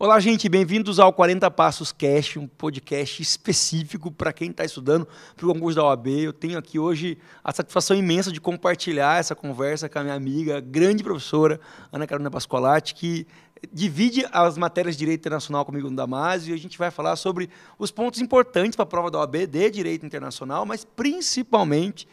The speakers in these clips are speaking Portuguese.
Olá, gente, bem-vindos ao 40 Passos Cast, um podcast específico para quem está estudando para o concurso da OAB. Eu tenho aqui hoje a satisfação imensa de compartilhar essa conversa com a minha amiga, grande professora, Ana Carolina Pascolati, que divide as matérias de Direito Internacional comigo no Damásio, e a gente vai falar sobre os pontos importantes para a prova da OAB de Direito Internacional, mas principalmente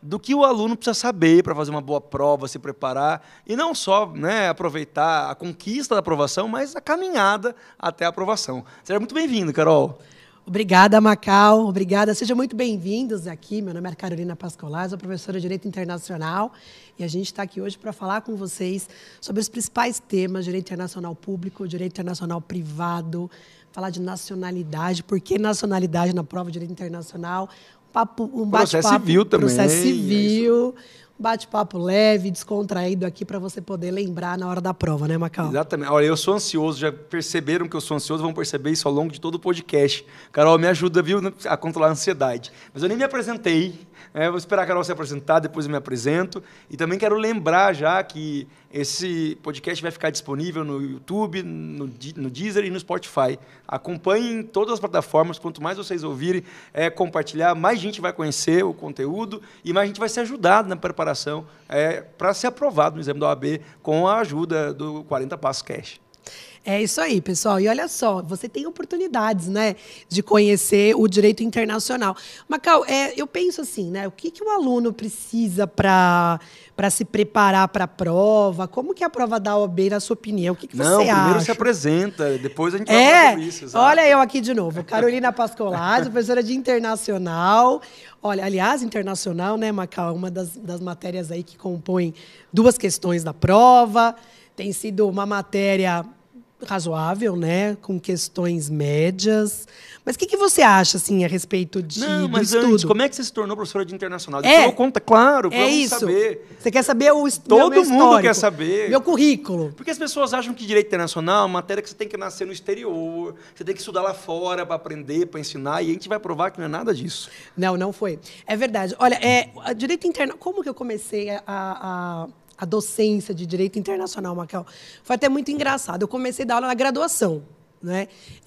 do que o aluno precisa saber para fazer uma boa prova, se preparar, e não só aproveitar a conquista da aprovação, mas a caminhada até a aprovação. Seja muito bem-vindo, Carol. Obrigada, Macau. Obrigada. Sejam muito bem-vindos aqui. Meu nome é Carolina Pascolati, sou professora de Direito Internacional, e a gente está aqui hoje para falar com vocês sobre os principais temas: Direito Internacional Público, Direito Internacional Privado, falar de nacionalidade, por que nacionalidade na prova de Direito Internacional, um bate-papo... Processo civil também. Processo civil... Bate-papo leve, descontraído aqui para você poder lembrar na hora da prova, né, Macau? Exatamente. Olha, eu sou ansioso, já perceberam que eu sou ansioso, vão perceber isso ao longo de todo o podcast. Carol, me ajuda, viu, a controlar a ansiedade. Mas eu nem me apresentei, vou esperar a Carol se apresentar, depois eu me apresento. E também quero lembrar já que esse podcast vai ficar disponível no YouTube, no Deezer e no Spotify. Acompanhem todas as plataformas, quanto mais vocês ouvirem, compartilhar, mais gente vai conhecer o conteúdo e mais gente vai ser ajudado na preparação para ser aprovado no exame da OAB com a ajuda do 40 Passos Cash. É isso aí, pessoal. E olha só, você tem oportunidades, de conhecer o direito internacional. Macau, eu penso assim, o que o aluno precisa para se preparar para a prova? Como que é a prova da OAB, na sua opinião? O que você acha? Primeiro se apresenta, depois a gente vai falar sobre isso. Exato. Olha eu aqui de novo, Carolina Pascolati, professora de Internacional. Olha, aliás, Internacional, Macau, é uma das matérias aí que compõem duas questões da prova. Tem sido uma matéria razoável, com questões médias. Mas o que você acha, assim, a respeito do estudo? Antes, como é que você se tornou professora de internacional? Depois conta, claro, vamos saber. Você quer saber o Todo meu mundo quer saber. Meu currículo. Porque as pessoas acham que direito internacional é uma matéria que você tem que nascer no exterior, você tem que estudar lá fora para aprender, para ensinar, e a gente vai provar que não é nada disso. Não foi. É verdade. Olha, direito internacional, como que eu comecei a docência de Direito Internacional, Macau? Foi até muito engraçado. Eu comecei a dar aula na graduação,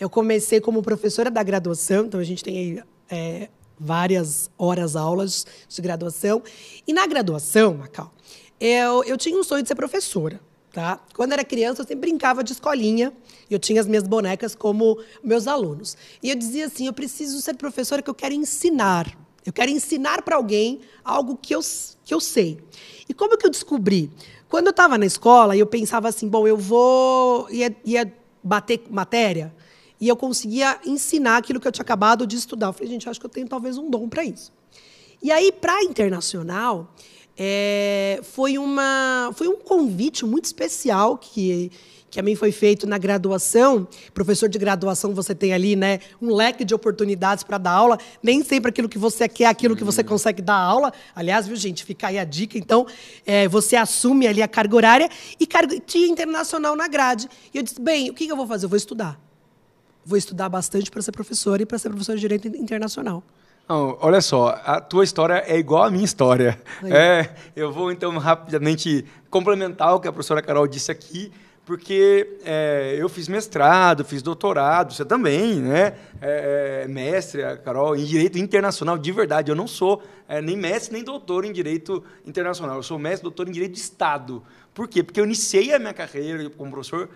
Eu comecei como professora da graduação, então a gente tem aí várias aulas de graduação. E na graduação, Macau, eu tinha um sonho de ser professora, tá? Quando era criança, eu sempre brincava de escolinha, e eu tinha as minhas bonecas como meus alunos. E eu dizia assim, eu preciso ser professora que eu quero ensinar. Eu quero ensinar para alguém algo que eu sei. E como que eu descobri? Quando eu estava na escola, eu pensava assim, bom, eu ia bater matéria, e eu conseguia ensinar aquilo que eu tinha acabado de estudar. Eu falei, gente, acho que eu tenho talvez um dom para isso. E aí, para a Internacional, foi um convite muito especial que a mim foi feito na graduação. Professor de graduação, você tem ali, um leque de oportunidades para dar aula. Nem sempre aquilo que você quer é aquilo que você consegue dar aula. Aliás, viu, gente, fica aí a dica. Então, você assume ali a carga horária e tinha internacional na grade. E eu disse, bem, o que eu vou fazer? Eu vou estudar. Vou estudar bastante para ser professora e para ser professora de Direito Internacional. Não, olha só, a tua história é igual à minha história. Eu vou, então, rapidamente complementar o que a professora Carol disse aqui, porque eu fiz mestrado, fiz doutorado, você também, mestre, a Carol, em Direito Internacional, de verdade. Eu não sou nem mestre, nem doutor em Direito Internacional. Eu sou mestre, doutor em Direito de Estado. Por quê? Porque eu iniciei a minha carreira como professor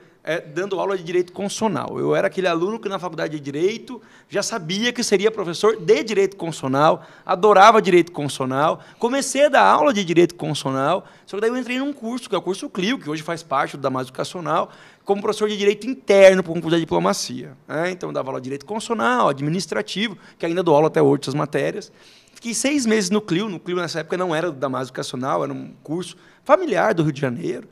dando aula de Direito Constitucional. Eu era aquele aluno que, na faculdade de Direito, já sabia que seria professor de Direito Constitucional, adorava Direito Constitucional, comecei a dar aula de Direito Constitucional, só que daí eu entrei num curso, que é o curso CLIO, que hoje faz parte do Damásio Educacional, como professor de Direito Interno para o concurso da Diplomacia. Então, eu dava aula de Direito Constitucional, Administrativo, que ainda dou aula até hoje dessas matérias. Fiquei 6 meses no CLIO. No CLIO, nessa época, não era do Damásio Educacional, era um curso familiar do Rio de Janeiro.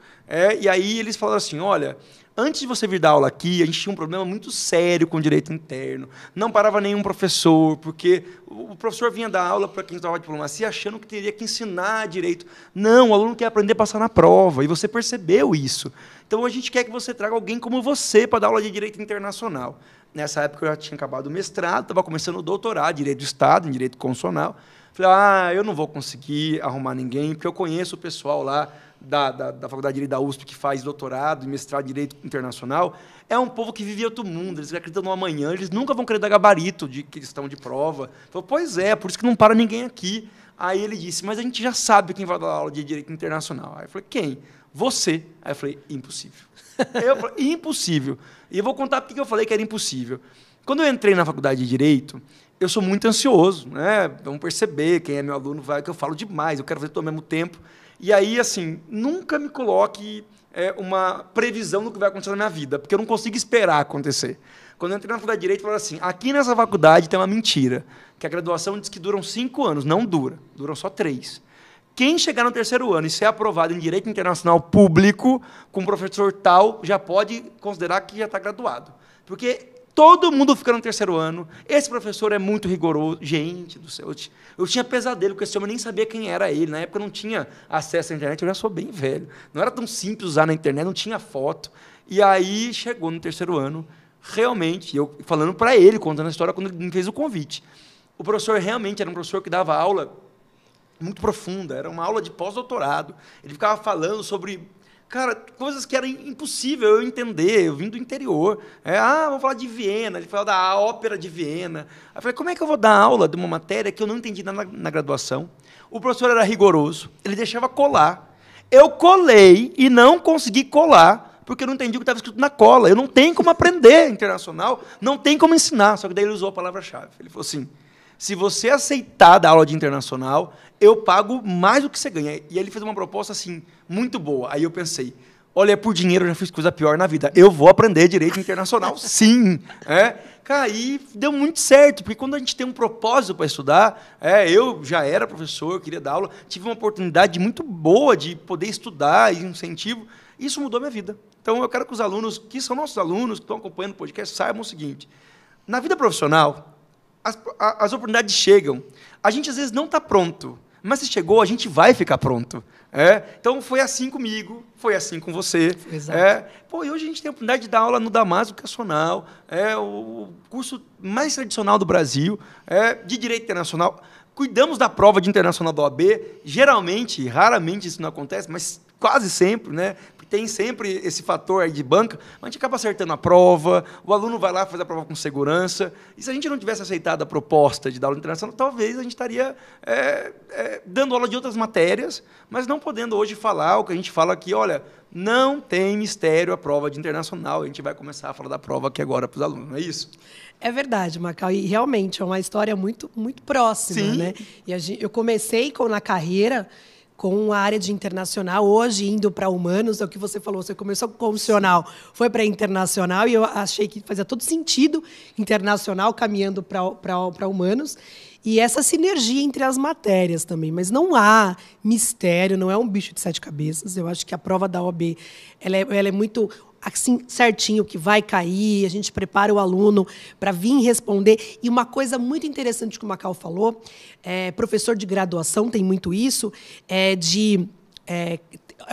E aí eles falaram assim, olha, antes de você vir dar aula aqui, a gente tinha um problema muito sério com o direito interno. Não parava nenhum professor, porque o professor vinha dar aula para quem estava de diplomacia achando que teria que ensinar direito. Não, o aluno quer aprender a passar na prova, e você percebeu isso. Então, a gente quer que você traga alguém como você para dar aula de direito internacional. Nessa época, eu já tinha acabado o mestrado, estava começando o doutorado, Direito do Estado, em Direito Constitucional. Falei, eu não vou conseguir arrumar ninguém, porque eu conheço o pessoal lá da Faculdade de Direito da USP, que faz doutorado e mestrado em Direito Internacional, é um povo que vive outro mundo, eles acreditam no amanhã, eles nunca vão querer dar gabarito de questão de prova. Falei, pois é, por isso que não para ninguém aqui. Aí ele disse, mas a gente já sabe quem vai dar aula de Direito Internacional. Aí eu falei, quem? Você. Aí eu falei, impossível. Eu falei, impossível. E eu vou contar porque eu falei que era impossível. Quando eu entrei na Faculdade de Direito, eu sou muito ansioso, né? Vão perceber quem é meu aluno, vai que eu falo demais, eu quero fazer tudo ao mesmo tempo. E aí, assim, nunca me coloque uma previsão do que vai acontecer na minha vida, porque eu não consigo esperar acontecer. Quando eu entrei na Faculdade de Direito, eu falei assim, aqui nessa faculdade tem uma mentira, que a graduação diz que duram 5 anos, não duram só 3. Quem chegar no 3º ano e ser aprovado em Direito Internacional Público, com professor tal, já pode considerar que já está graduado. Porque todo mundo fica no 3º ano, esse professor é muito rigoroso. Gente do céu, eu tinha pesadelo com esse homem, eu nem sabia quem era ele. Na época eu não tinha acesso à internet, eu já sou bem velho. Não era tão simples usar na internet, não tinha foto. E aí chegou no 3º ano, realmente, eu falando para ele, contando a história, quando ele me fez o convite. O professor realmente era um professor que dava aula muito profunda, era uma aula de pós-doutorado. Ele ficava falando sobre, cara, coisas que era impossível eu entender, eu vim do interior. Vamos falar de Viena, ele falava da ópera de Viena. Aí eu falei, como é que eu vou dar aula de uma matéria que eu não entendi nada na graduação? O professor era rigoroso, ele deixava colar. Eu colei e não consegui colar, porque eu não entendi o que estava escrito na cola. Eu não tenho como aprender internacional, não tem como ensinar. Só que daí ele usou a palavra-chave. Ele falou assim, se você aceitar dar aula de internacional, eu pago mais do que você ganha. E ele fez uma proposta assim, muito boa. Aí eu pensei, olha, por dinheiro eu já fiz coisa pior na vida. Eu vou aprender Direito Internacional, sim. Cara, e deu muito certo, porque quando a gente tem um propósito para estudar, eu já era professor, queria dar aula, tive uma oportunidade muito boa de poder estudar e incentivo, isso mudou a minha vida. Então, eu quero que os alunos, que são nossos alunos, que estão acompanhando o podcast, saibam o seguinte, na vida profissional, as oportunidades chegam. A gente, às vezes, não está pronto, mas se chegou, a gente vai ficar pronto. Então, foi assim comigo, foi assim com você. Exato. E hoje a gente tem a oportunidade de dar aula no Damasco Educacional, o curso mais tradicional do Brasil, de Direito Internacional. Cuidamos da prova de internacional da OAB. Geralmente, raramente isso não acontece, mas quase sempre, né? Tem sempre esse fator aí de banca, mas a gente acaba acertando a prova, o aluno vai lá fazer a prova com segurança, e se a gente não tivesse aceitado a proposta de dar aula internacional, talvez a gente estaria dando aula de outras matérias, mas não podendo hoje falar o que a gente fala aqui, olha, não tem mistério a prova de internacional, a gente vai começar a falar da prova aqui agora para os alunos, não é isso? É verdade, Macau, e realmente é uma história muito, muito próxima, Sim. Né? E eu comecei na carreira com a área de internacional, hoje indo para humanos, é o que você falou, você começou com convencional, foi para internacional, e eu achei que fazia todo sentido internacional, caminhando para humanos, e essa sinergia entre as matérias também, mas não há mistério, não é um bicho de 7 cabeças, eu acho que a prova da OAB, ela é muito assim, certinho, que vai cair, a gente prepara o aluno para vir responder. E uma coisa muito interessante que o Macau falou, professor de graduação tem muito isso, é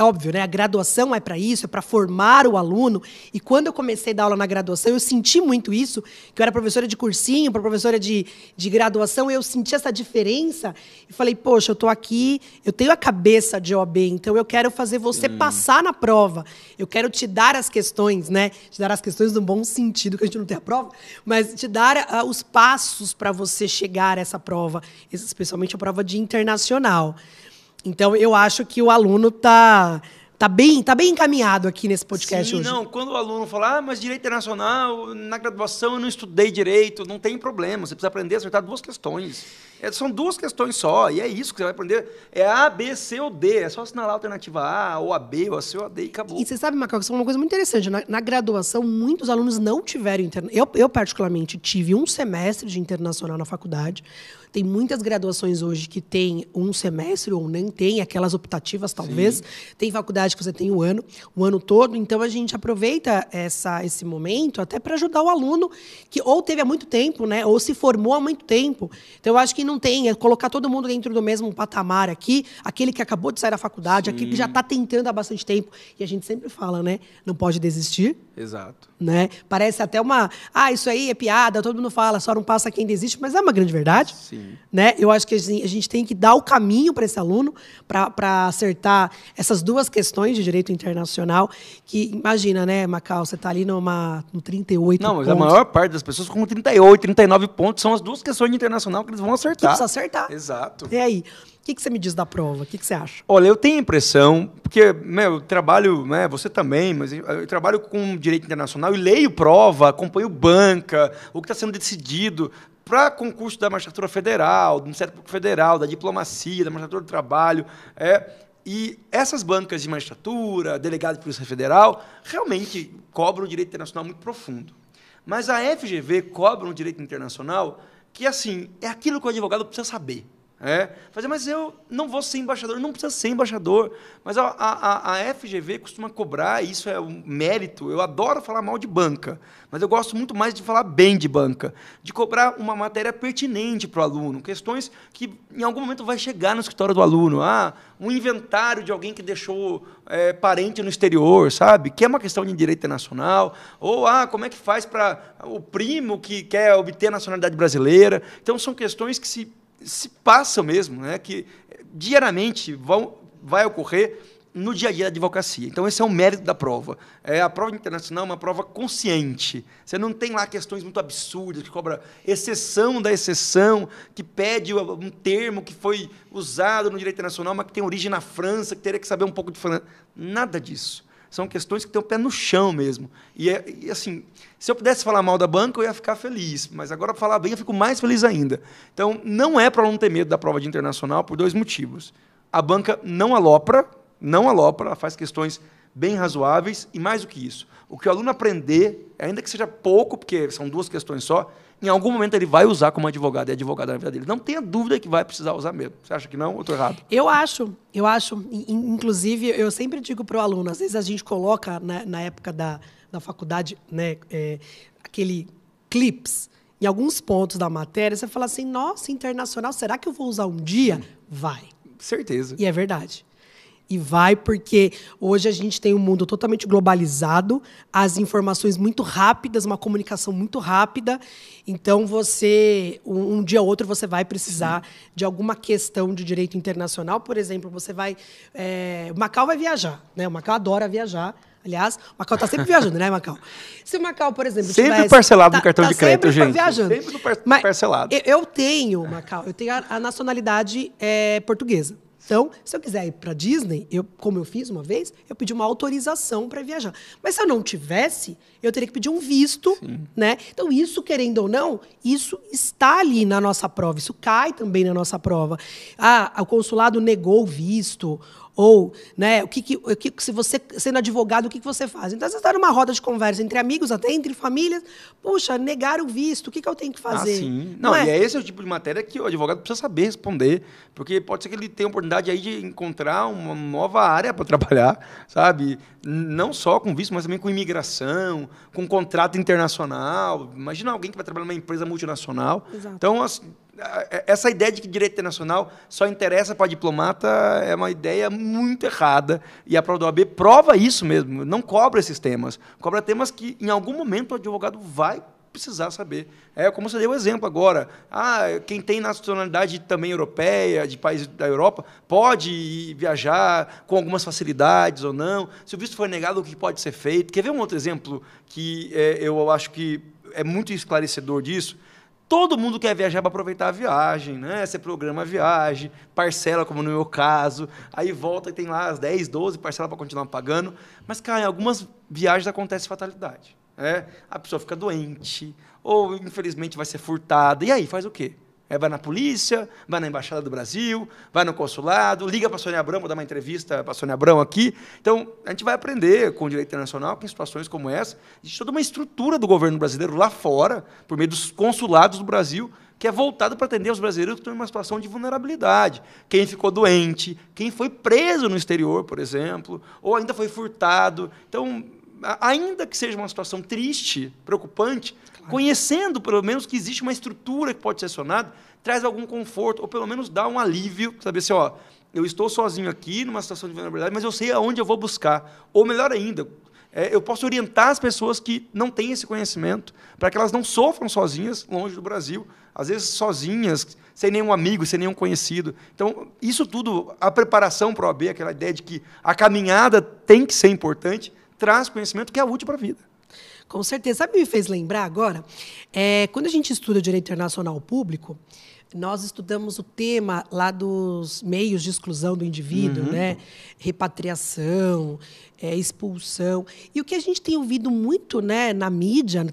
óbvio, né? A graduação é para isso, é para formar o aluno. E quando eu comecei a dar aula na graduação, eu senti muito isso, que eu era professora de cursinho, professora de graduação, eu senti essa diferença e falei, poxa, eu estou aqui, eu tenho a cabeça de OAB, então eu quero fazer você passar na prova. Eu quero te dar as questões, né? Te dar as questões no bom sentido, que a gente não tem a prova, mas te dar os passos para você chegar a essa prova, especialmente a prova de internacional. Então, eu acho que o aluno tá bem encaminhado aqui nesse podcast hoje. Não, quando o aluno fala, mas direito internacional, na graduação eu não estudei direito, não tem problema, você precisa aprender a acertar 2 questões. São 2 questões só, e é isso que você vai aprender. É A, B, C ou D, é só assinalar a alternativa A, ou a B, ou a C, ou a D, e acabou. E você sabe, Macau, que isso é uma coisa muito interessante. Na graduação, muitos alunos não tiveram internacional. Eu, particularmente, tive um semestre de internacional na faculdade. Tem muitas graduações hoje que tem um semestre ou nem tem, aquelas optativas, talvez. Sim. Tem faculdade que você tem o ano todo. Então, a gente aproveita esse momento até para ajudar o aluno que ou teve há muito tempo, né, ou se formou há muito tempo. Então, eu acho que não tem, é colocar todo mundo dentro do mesmo patamar aqui, aquele que acabou de sair da faculdade, aquele que já está tentando há bastante tempo. E a gente sempre fala, né? Não pode desistir. Exato. Né? Parece até uma... isso aí é piada, todo mundo fala, só não passa quem desiste, mas é uma grande verdade. Sim. Né? Eu acho que a gente tem que dar o caminho para esse aluno para acertar essas duas questões de direito internacional, que, imagina, né, Macau, você está ali no 38 Não, mas pontos. a maior parte das pessoas com 38, 39 pontos são as duas questões de internacional que eles vão acertar. Que precisa acertar. Exato. E aí? O que você me diz da prova? O que você acha? Olha, eu tenho a impressão, porque eu trabalho, você também, mas eu trabalho com direito internacional e leio prova, acompanho banca, o que está sendo decidido para concurso da Magistratura Federal, do Ministério Público Federal, da Diplomacia, da Magistratura do Trabalho. E essas bancas de magistratura, delegado de Polícia Federal, realmente cobram o direito internacional muito profundo. Mas a FGV cobra um direito internacional que, assim, é aquilo que o advogado precisa saber. Mas eu não vou ser embaixador, não precisa ser embaixador. Mas a FGV costuma cobrar, isso é um mérito. Eu adoro falar mal de banca, mas eu gosto muito mais de falar bem de banca, de cobrar uma matéria pertinente para o aluno, questões que em algum momento vai chegar no escritório do aluno. Um inventário de alguém que deixou parente no exterior, sabe? Que é uma questão de direito internacional. Ou como é que faz para o primo que quer obter a nacionalidade brasileira. Então, são questões que se passam mesmo, né, que diariamente vai ocorrer no dia a dia da advocacia. Então, esse é o mérito da prova. A prova internacional é uma prova consciente. Você não tem lá questões muito absurdas, que cobra exceção da exceção, que pede um termo que foi usado no direito internacional, mas que tem origem na França, que teria que saber um pouco de francês. Nada disso. São questões que têm o pé no chão mesmo. E assim, se eu pudesse falar mal da banca, eu ia ficar feliz. Mas agora, para falar bem, eu fico mais feliz ainda. Então, não é para não ter medo da prova de internacional por 2 motivos. A banca não alopra, ela faz questões bem razoáveis. E mais do que isso, o que o aluno aprender, ainda que seja pouco, porque são 2 questões só, em algum momento ele vai usar como advogado e advogada na vida dele. Não tenha dúvida que vai precisar usar mesmo. Você acha que não ou estou errado? Eu acho. Inclusive, eu sempre digo para o aluno, às vezes a gente coloca, né, na época da faculdade, né, aquele clips, em alguns pontos da matéria, você fala assim, nossa, internacional, será que eu vou usar um dia? Vai. Certeza. E é verdade. E vai porque hoje a gente tem um mundo totalmente globalizado, as informações muito rápidas, uma comunicação muito rápida. Então, um dia ou outro, você vai precisar de alguma questão de direito internacional. Por exemplo, você vai... o Macau vai viajar, né? O Macau adora viajar. Aliás, o Macau está sempre viajando, né, Macau? Se o Macau, por exemplo... Sempre parcelado no cartão de crédito, gente. Viajando. Sempre parcelado. Eu tenho, Macau, a nacionalidade portuguesa. Então, se eu quiser ir para a Disney, como eu fiz uma vez, eu pedi uma autorização para viajar. Mas se eu não tivesse, eu teria que pedir um visto, né? Então, isso, querendo ou não, isso está ali na nossa prova. Isso cai também na nossa prova. O consulado negou o visto. Ou, né, se você, sendo advogado, o que você faz? Então, você está numa roda de conversa entre amigos, até entre famílias. Puxa, negaram o visto, o que eu tenho que fazer? Sim. Não, e esse é o tipo de matéria que o advogado precisa saber responder, porque pode ser que ele tenha a oportunidade aí de encontrar uma nova área para trabalhar, sabe? Não só com visto, mas também com imigração, com contrato internacional. Imagina alguém que vai trabalhar numa empresa multinacional. Exato. Então, essa ideia de que direito internacional só interessa para diplomata é uma ideia muito errada. E a prova da OAB prova isso mesmo. Não cobra esses temas. Cobra temas que, em algum momento, o advogado vai precisar saber. Como você deu o exemplo agora. Quem tem nacionalidade também europeia, de países da Europa, pode viajar com algumas facilidades ou não. Se o visto for negado, o que pode ser feito? Quer ver um outro exemplo que eu acho que é muito esclarecedor disso? Todo mundo quer viajar para aproveitar a viagem, né? Você programa a viagem, parcela, como no meu caso, aí volta e tem lá as 10, 12 parcelas para continuar pagando. Mas, cara, em algumas viagens acontece fatalidade. A pessoa fica doente, ou, infelizmente, vai ser furtada. E aí, faz o quê? Vai na polícia, vai na Embaixada do Brasil, vai no consulado, liga para a Sônia Abrão, vou dar uma entrevista para a Sônia Abrão aqui. Então, a gente vai aprender com o direito internacional que em situações como essa, existe toda uma estrutura do governo brasileiro lá fora, por meio dos consulados do Brasil, que é voltado para atender os brasileiros que estão em uma situação de vulnerabilidade. Quem ficou doente, quem foi preso no exterior, por exemplo, ou ainda foi furtado. Então, ainda que seja uma situação triste, preocupante, conhecendo, pelo menos, que existe uma estrutura que pode ser acionada, traz algum conforto, ou pelo menos dá um alívio, saber assim, ó, eu estou sozinho aqui, numa situação de vulnerabilidade, mas eu sei aonde eu vou buscar. Ou melhor ainda, eu posso orientar as pessoas que não têm esse conhecimento, para que elas não sofram sozinhas longe do Brasil, às vezes sozinhas, sem nenhum amigo, sem nenhum conhecido. Então, isso tudo, a preparação para a OAB, aquela ideia de que a caminhada tem que ser importante, traz conhecimento que é útil para a vida. Com certeza. Sabe o que me fez lembrar agora? Quando a gente estuda direito internacional público, nós estudamos o tema lá dos meios de exclusão do indivíduo, né? Repatriação, expulsão. E o que a gente tem ouvido muito, né, na mídia,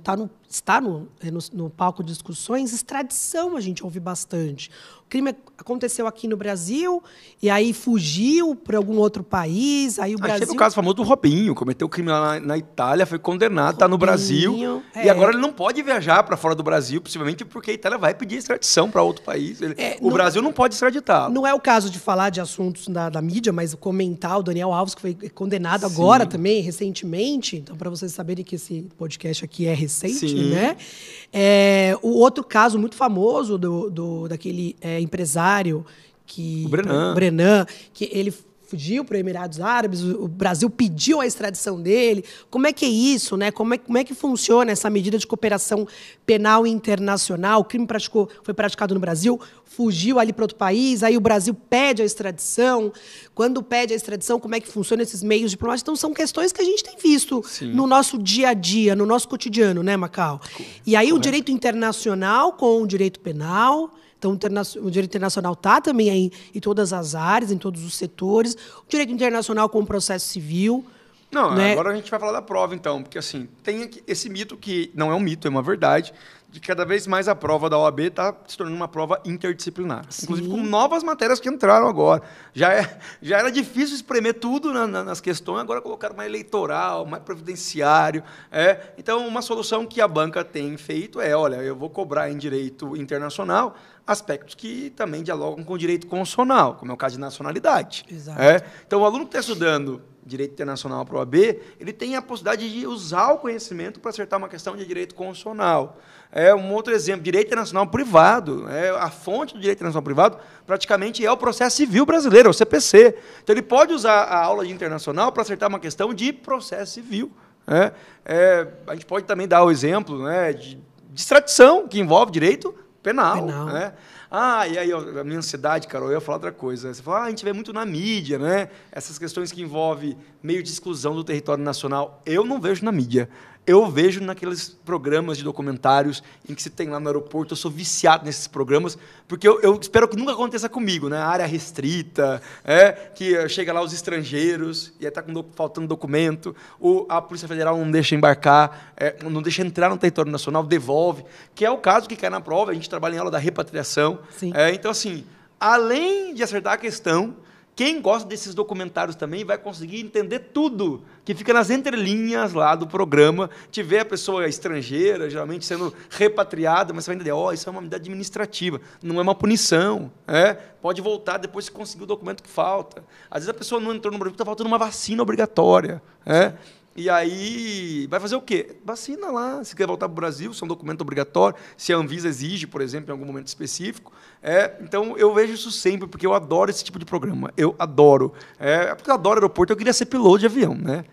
está no palco de discussões, extradição a gente ouve bastante. O crime aconteceu aqui no Brasil e aí fugiu para algum outro país. Aí o Brasil... Teve o caso famoso do Robinho, cometeu crime lá na Itália, foi condenado, está no Brasil. E agora ele não pode viajar para fora do Brasil, possivelmente porque a Itália vai pedir extradição para outro país. O Brasil não pode extraditá-lo. Não é o caso de falar de assuntos da mídia, mas comentar o Daniel Alves, que foi condenado agora também, recentemente. Então, para vocês saberem que esse podcast aqui é recente, né? O outro caso muito famoso daquele empresário o Brenan, que ele fugiu para os Emirados Árabes, o Brasil pediu a extradição dele. Como é que é isso, né? Como é que funciona essa medida de cooperação penal internacional? O crime foi praticado no Brasil, fugiu ali para outro país, aí o Brasil pede a extradição. Quando pede a extradição, como é que funciona esses meios diplomáticos? Então, são questões que a gente tem visto no nosso dia a dia, no nosso cotidiano, né, Macau? E aí o direito internacional com o direito penal... Então, o direito internacional está também aí em todas as áreas, em todos os setores. O direito internacional com o processo civil. Não, né? Agora a gente vai falar da prova, então. Porque, assim, tem esse mito que não é um mito, é uma verdade, de que cada vez mais a prova da OAB está se tornando uma prova interdisciplinar. Inclusive com novas matérias que entraram agora. Já era difícil espremer tudo nas questões, agora colocaram mais eleitoral, mais previdenciário. Então, uma solução que a banca tem feito olha, eu vou cobrar em direito internacional aspectos que também dialogam com o direito constitucional, como é o caso de nacionalidade. Exato. Então, o aluno que está estudando direito internacional para a OAB, ele tem a possibilidade de usar o conhecimento para acertar uma questão de direito constitucional. Um outro exemplo, direito internacional privado. A fonte do direito internacional privado praticamente é o processo civil brasileiro, é o CPC. Então, ele pode usar a aula de internacional para acertar uma questão de processo civil. A gente pode também dar o exemplo de extradição, que envolve direito penal. E aí, a minha ansiedade, Carol, eu ia falar outra coisa. Você fala, a gente vê muito na mídia, né? Essas questões que envolvem meio de exclusão do território nacional. Eu não vejo na mídia. Eu vejo naqueles programas de documentários em que se tem lá no aeroporto. Eu sou viciado nesses programas, porque eu espero que nunca aconteça comigo, né? A área restrita, que chega lá os estrangeiros e está faltando documento, a Polícia Federal não deixa embarcar, não deixa entrar no território nacional, devolve, que é o caso que cai na prova. A gente trabalha em aula da repatriação. Então, assim, além de acertar a questão, quem gosta desses documentários também vai conseguir entender tudo que fica nas entrelinhas lá do programa. Tiver a pessoa estrangeira, geralmente sendo repatriada, mas você vai entender, isso é uma medida administrativa, não é uma punição. Pode voltar depois se conseguir o documento que falta. Às vezes a pessoa não entrou no Brasil porque está faltando uma vacina obrigatória. E aí, vai fazer o quê? Vacina lá. Se quer voltar para o Brasil, isso é um documento obrigatório. Se a Anvisa exige, por exemplo, em algum momento específico. Então, eu vejo isso sempre, porque eu adoro esse tipo de programa. Eu adoro. Porque eu adoro aeroporto, eu queria ser piloto de avião, né?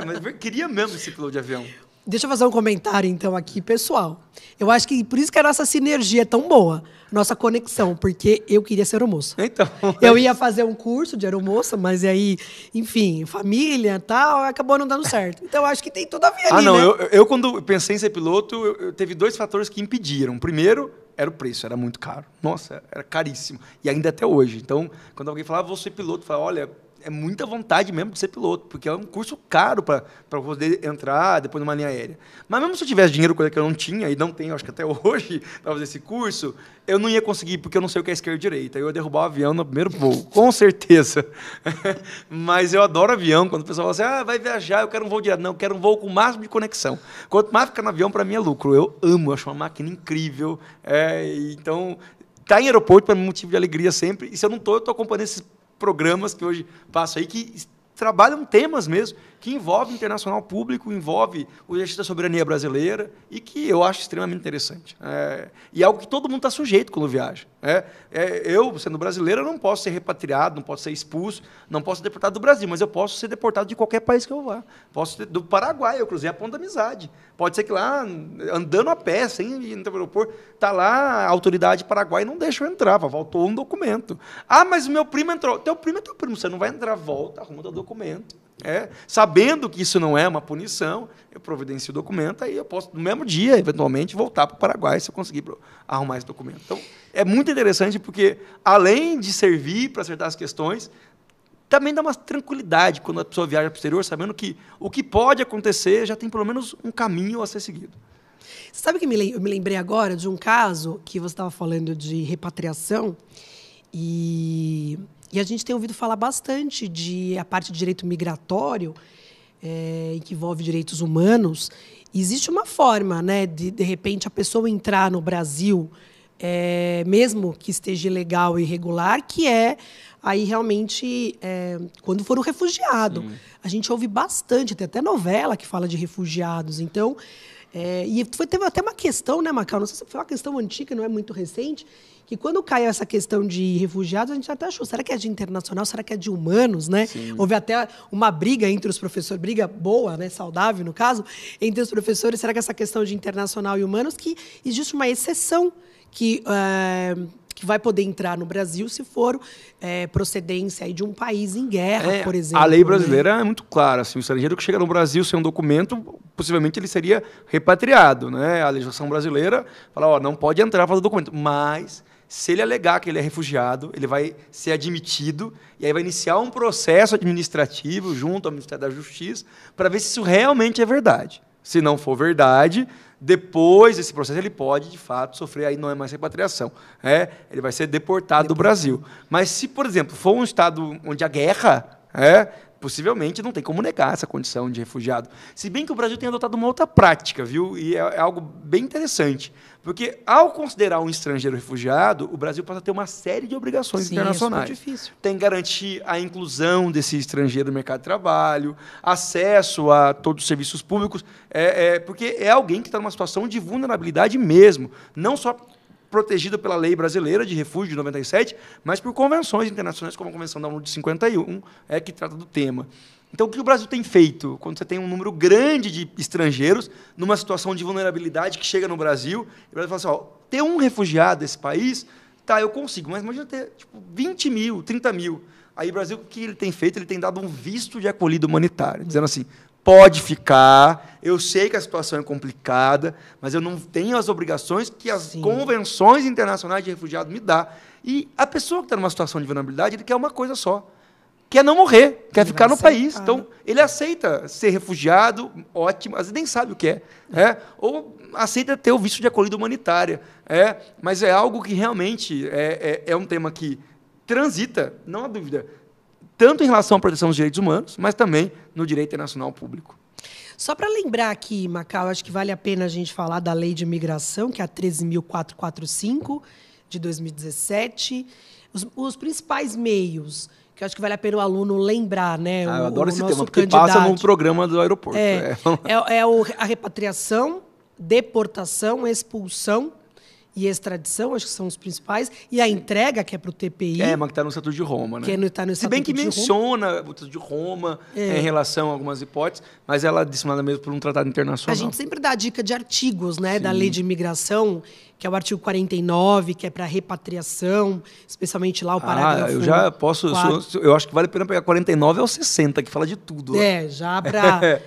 Mas eu queria mesmo ser piloto de avião. Deixa eu fazer um comentário, então, aqui, pessoal. Eu acho que por isso que a nossa sinergia é tão boa, nossa conexão, porque eu queria ser aeromoça. Então, eu ia fazer um curso de aeromoça, mas aí, enfim, família e tal, acabou não dando certo. Então, eu acho que tem tudo a ver ali, não, né? eu quando pensei em ser piloto, eu teve 2 fatores que impediram. Primeiro, era o preço, era muito caro. Nossa, era caríssimo. E ainda até hoje. Então, quando alguém falava, vou ser piloto, eu falava, olha, é muita vontade mesmo de ser piloto, porque é um curso caro para poder entrar depois numa linha aérea. Mas mesmo se eu tivesse dinheiro, coisa que eu não tinha, e não tenho, acho que até hoje, para fazer esse curso, eu não ia conseguir, porque eu não sei o que é esquerda e direita. Eu ia derrubar o avião no primeiro voo, com certeza. Mas eu adoro avião. Quando o pessoal fala assim, vai viajar, eu quero um voo direto. Não, eu quero um voo com o máximo de conexão. Quanto mais ficar no avião, para mim é lucro. Eu amo, acho uma máquina incrível. Então, estar em aeroporto para mim é um motivo de alegria sempre. E se eu não estou, eu estou acompanhando esses programas que hoje passo aí, que trabalham temas mesmo que envolvem internacional público, envolve o exercício da soberania brasileira e que eu acho extremamente interessante. E é algo que todo mundo está sujeito quando viaja. Eu, sendo brasileiro, não posso ser repatriado, não posso ser expulso, não posso ser deportado do Brasil, mas eu posso ser deportado de qualquer país que eu vá. Posso ser do Paraguai, eu cruzei a Ponta da Amizade. Pode ser que lá, andando a pé, sem ir no aeroporto, está lá a autoridade paraguaia e não deixa eu entrar, faltou um documento. Ah, mas o meu primo entrou. Teu primo é teu primo, você não vai entrar, volta, arruma o documento. Sabendo que isso não é uma punição, eu providencio o documento, aí eu posso, no mesmo dia, eventualmente, voltar para o Paraguai se eu conseguir arrumar esse documento. Então, é muito interessante porque, além de servir para acertar as questões, também dá uma tranquilidade quando a pessoa viaja para o exterior, sabendo que o que pode acontecer já tem pelo menos um caminho a ser seguido. Você sabe que eu me lembrei agora de um caso que você estava falando de repatriação e a gente tem ouvido falar bastante a parte de direito migratório, que envolve direitos humanos. Existe uma forma, né, de repente, a pessoa entrar no Brasil, mesmo que esteja ilegal ou irregular, que aí realmente quando for um refugiado. A gente ouve bastante, tem até novela que fala de refugiados. Então, teve até uma questão, né, Macau? Não sei se foi uma questão antiga, não é muito recente, que quando caiu essa questão de refugiados, a gente até achou, será que é de internacional, será que é de humanos, né? Sim. Houve até uma briga entre os professores, briga boa, né, saudável no caso, entre os professores, será que essa questão de internacional e humanos, que existe uma exceção que vai poder entrar no Brasil se for procedência aí de um país em guerra, por exemplo. A lei brasileira é muito clara. Assim, o estrangeiro que chega no Brasil sem um documento, possivelmente ele seria repatriado. Né? A legislação brasileira fala, não pode entrar para o documento, mas se ele alegar que ele é refugiado, ele vai ser admitido e aí vai iniciar um processo administrativo junto ao Ministério da Justiça para ver se isso realmente é verdade. Se não for verdade, depois desse processo ele pode, de fato, sofrer, aí não é mais repatriação. Ele vai ser deportado do Brasil. Mas se, por exemplo, for um estado onde há guerra, possivelmente não tem como negar essa condição de refugiado. Se bem que o Brasil tem adotado uma outra prática, viu? E é algo bem interessante. Porque, ao considerar um estrangeiro refugiado, o Brasil passa a ter uma série de obrigações internacionais. É super difícil. Tem que garantir a inclusão desse estrangeiro no mercado de trabalho, acesso a todos os serviços públicos, porque é alguém que está numa situação de vulnerabilidade mesmo, não só protegido pela lei brasileira de refúgio de 97, mas por convenções internacionais, como a Convenção da ONU de 51, que trata do tema. Então, o que o Brasil tem feito quando você tem um número grande de estrangeiros numa situação de vulnerabilidade que chega no Brasil, o Brasil fala assim, ter um refugiado desse país, tá, eu consigo, mas imagina ter 20 mil, 30 mil. Aí o Brasil, o que ele tem feito? Ele tem dado um visto de acolhida humanitária, dizendo assim, pode ficar, eu sei que a situação é complicada, mas eu não tenho as obrigações que as convenções internacionais de refugiado me dão. E a pessoa que está numa situação de vulnerabilidade, ele quer uma coisa só, quer não morrer, quer ficar no país. Então, ele aceita ser refugiado, ótimo, às vezes nem sabe o que ou aceita ter o visto de acolhida humanitária. Mas é algo que realmente é um tema que transita, não há dúvida, tanto em relação à proteção dos direitos humanos, mas também no direito internacional público. Só para lembrar aqui, Macau, acho que vale a pena a gente falar da Lei de Imigração, que é a 13.445, de 2017. Os principais meios, que eu acho que vale a pena o aluno lembrar, né? Eu adoro esse tema, porque passa no programa do aeroporto. A repatriação, deportação, expulsão e extradição, acho que são os principais, e a entrega, que é para o TPI. Mas que está no Estatuto de Roma, né? Se bem que menciona o Estatuto de Roma em relação a algumas hipóteses, mas ela é disciplinada mesmo por um tratado internacional. A gente sempre dá a dica de artigos, né, da Lei de Imigração, que é o artigo 49, que é para repatriação, especialmente lá o parágrafo... eu já posso... Eu acho que vale a pena pegar 49 ou 60, que fala de tudo. Já para...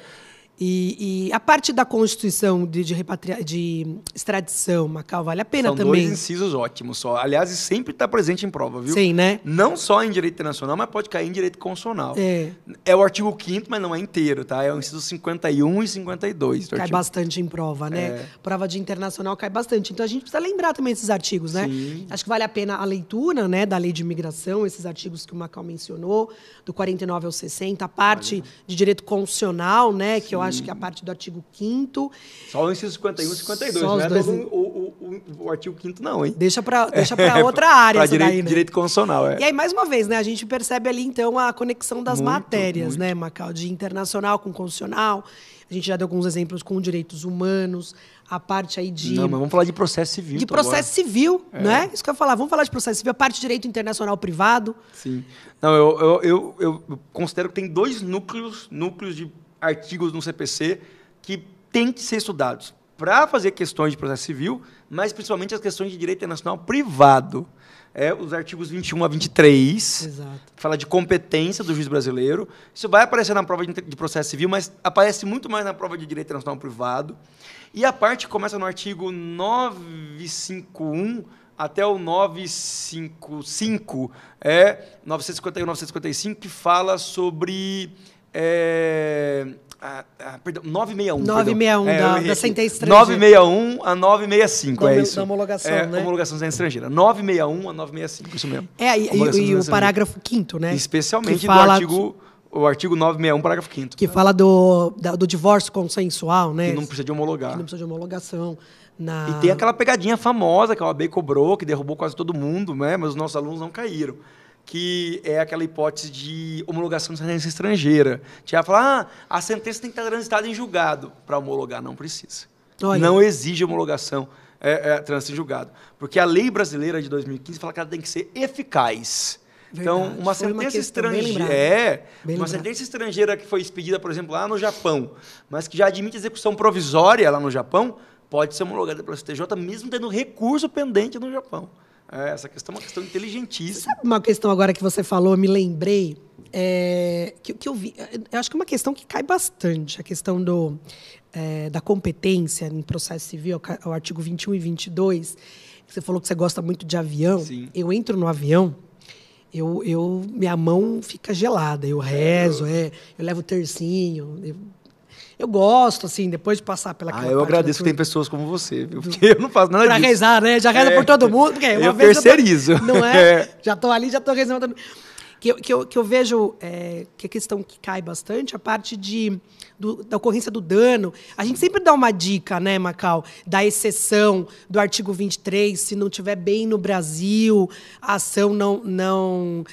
E a parte da Constituição de extradição, Macau, vale a pena também. São 2 incisos ótimos só. Aliás, sempre está presente em prova, viu? Sim, né? Não só em direito internacional, mas pode cair em direito constitucional. É o artigo 5º, mas não é inteiro, tá? É o inciso 51 e 52. Cai bastante em prova, né? Prova de internacional cai bastante. Então, a gente precisa lembrar também esses artigos, né? Sim. Acho que vale a pena a leitura, né, da Lei de Imigração, esses artigos que o Macau mencionou, do 49 ao 60, a parte de direito constitucional, né, que eu acho que é a parte do artigo 5º. Só o inciso 51 e 52, né? O o artigo 5º não, hein? Deixa para outra área essa daí, né? Direito constitucional, E aí, mais uma vez, né, a gente percebe ali, então, a conexão das matérias, né, Macau? De internacional com constitucional. A gente já deu alguns exemplos com direitos humanos, a parte aí de... Não, mas vamos falar de processo civil. De processo civil, né? Isso que eu ia falar. Vamos falar de processo civil, a parte de direito internacional privado. Sim. Não, eu considero que tem 2 núcleos de artigos no CPC que têm que ser estudados para fazer questões de processo civil, mas principalmente as questões de direito internacional privado. Os artigos 21 a 23, Exato. Que fala de competência do juiz brasileiro. Isso vai aparecer na prova de processo civil, mas aparece muito mais na prova de direito internacional privado. E a parte que começa no artigo 951 até o 955, 951 e 955, que fala sobre... perdão, 961. 961, da sentença estrangeira. 961 a 965, é isso. Da homologação, né? Homologação da estrangeira. 961 a 965, isso mesmo. E o parágrafo 5º, né? Especialmente o artigo 961, parágrafo 5º. Que fala do divórcio consensual, né? Que não precisa de homologar. Que não precisa de homologação. E tem aquela pegadinha famosa que a OAB cobrou, que derrubou quase todo mundo, né? Mas os nossos alunos não caíram. Que é aquela hipótese de homologação de sentença estrangeira. Tinha falar, a sentença tem que estar transitada em julgado. Para homologar, não precisa. Olha. Não exige homologação trânsito em julgado. Porque a lei brasileira de 2015 fala que ela tem que ser eficaz. Verdade. Então, uma sentença estrangeira. Sentença estrangeira que foi expedida, por exemplo, lá no Japão, mas que já admite execução provisória lá no Japão, pode ser homologada pelo STJ, mesmo tendo recurso pendente no Japão. Essa questão é uma questão inteligentíssima. Sabe uma questão agora que você falou, eu me lembrei, que eu vi. Eu acho que é uma questão que cai bastante, a questão da competência em processo civil, o artigo 21 e 22. Você falou que você gosta muito de avião. Sim. Eu entro no avião, minha mão fica gelada, eu rezo, eu levo o tercinho. Eu gosto, assim, depois de passar pela... eu agradeço que tem pessoas como você, viu? Porque eu não faço nada disso. Pra rezar, né? Já reza por todo mundo. Porque eu terceirizo. Não é? Já tô ali, já tô rezando. Que eu vejo que a questão que cai bastante, a parte da ocorrência do dano. A gente sempre dá uma dica, né, Macau, da exceção do artigo 23, se não estiver bem no Brasil, a ação não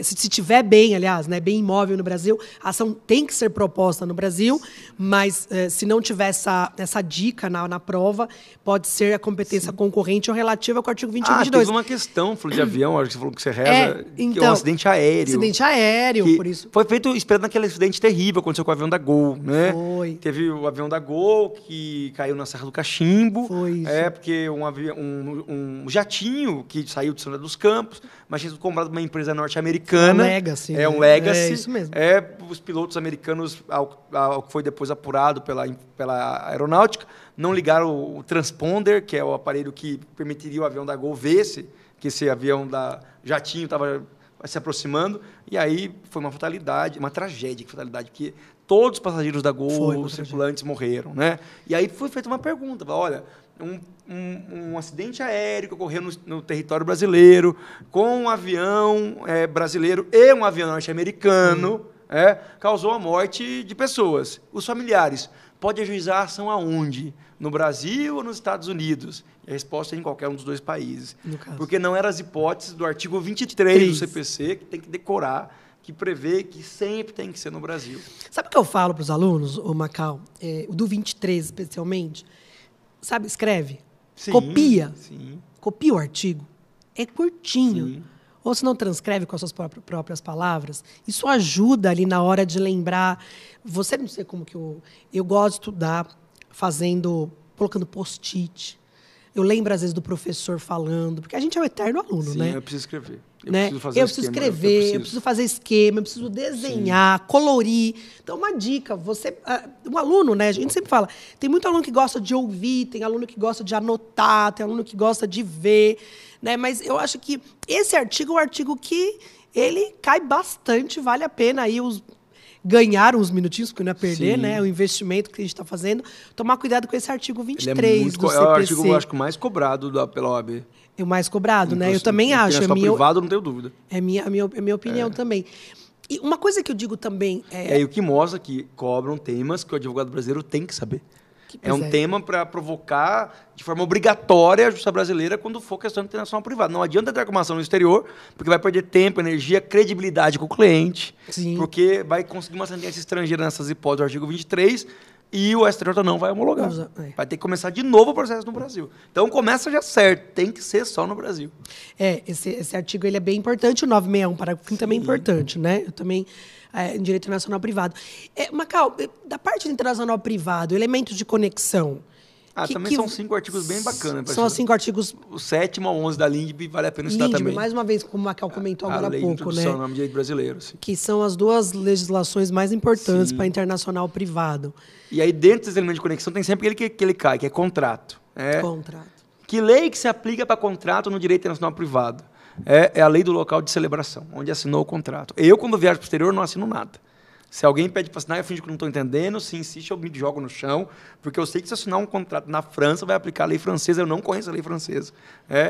se estiver bem, aliás, né, bem imóvel no Brasil, a ação tem que ser proposta no Brasil, mas se não tiver essa dica na prova, pode ser a competência concorrente ou relativa com o artigo 21 e 22. Teve uma questão, falou de avião, acho que você falou que você reza, que é um acidente aéreo. Acidente aéreo, por isso. Foi feito esperando naquele acidente terrível, aconteceu com o avião da Gol, né? Foi. Teve o avião da Gol que caiu na Serra do Cachimbo. Foi isso. Porque um jatinho que saiu de São José dos Campos, mas tinha sido comprado por uma empresa norte-americana. Um Legacy. Um Legacy. É isso mesmo. Os pilotos americanos, ao que foi depois apurado pela aeronáutica, não ligaram o transponder, que é o aparelho que permitiria o avião da Gol ver que esse avião da jatinho estava se aproximando, e aí foi uma fatalidade, uma tragédia, porque todos os passageiros da Gol, os tripulantes, morreram, né? E aí foi feita uma pergunta, olha, um acidente aéreo que ocorreu no território brasileiro, com um avião brasileiro e um avião norte-americano, causou a morte de pessoas. Os familiares, pode ajuizar a ação aonde? No Brasil ou nos Estados Unidos? E a resposta é em qualquer um dos 2 países. Porque não eram as hipóteses do artigo 23 do CPC, que tem que decorar, que prevê que sempre tem que ser no Brasil. Sabe o que eu falo para os alunos, Macau? O do 23, especialmente. Sabe, escreve. Sim, copia. Sim. Copia o artigo. É curtinho. Sim. Ou se não transcreve com as suas próprias palavras. Isso ajuda ali na hora de lembrar. Você não sei como que eu gosto de estudar colocando post-it. Eu lembro, às vezes, do professor falando, porque a gente é o eterno aluno, né? Sim, eu preciso escrever. Eu preciso escrever, eu preciso fazer esquema, eu preciso desenhar, colorir. Então, uma dica, um aluno, né? A gente sempre fala, tem muito aluno que gosta de ouvir, tem aluno que gosta de anotar, tem aluno que gosta de ver, né? Mas eu acho que esse artigo é um artigo que ele cai bastante, vale a pena aí ganhar uns minutinhos, porque não é perder, né? O investimento que a gente está fazendo. Tomar cuidado com esse artigo 23 do CPC. É o artigo, eu acho que mais cobrado pela OAB. É o mais cobrado, né? Eu também acho. Privado, não tenho dúvida. É a minha opinião também. E uma coisa que eu digo também E o que mostra que cobram temas que o advogado brasileiro tem que saber. É um tema para provocar de forma obrigatória a justiça brasileira quando for questão internacional privada. Não adianta ter uma ação no exterior, porque vai perder tempo, energia, credibilidade com o cliente, Sim. porque vai conseguir uma sentença estrangeira nessas hipóteses do artigo 23 e o STJ não vai homologar. Vai ter que começar de novo o processo no Brasil. Então começa já certo, tem que ser só no Brasil. Esse artigo ele é bem importante, o 961, parágrafo 5 também é importante, né? Eu também, em direito internacional privado. Macau, da parte do internacional privado, elementos de conexão. Também são 5 artigos bem bacanas. São os 5 artigos. O 7º ao 11 da LINDB vale a pena estudar também. Mais uma vez, como o Macau comentou agora há pouco, né? No direito brasileiro. Sim. Que são as 2 legislações mais importantes para internacional privado. E aí, dentro desse elemento de conexão, tem sempre aquele que ele cai, que é contrato. Contrato. Que lei que se aplica para contrato no direito internacional privado? É a lei do local de celebração, onde assinou o contrato. Eu, quando viajo para o exterior, não assino nada. Se alguém pede para assinar, eu finjo que não estou entendendo. Se insiste, eu me jogo no chão, porque eu sei que se assinar um contrato na França, vai aplicar a lei francesa. Eu não conheço a lei francesa.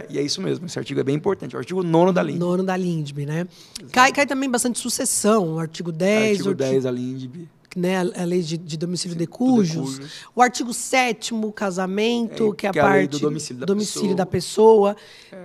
E é isso mesmo. Esse artigo é bem importante. É o artigo 9º da LINDB. 9º da LINDB, né? Cai também bastante sucessão. O artigo 10. Artigo 10 da LINDB. Né, a lei de domicílio de cujos. O artigo 7º, casamento, que é a parte lei do domicílio da pessoa.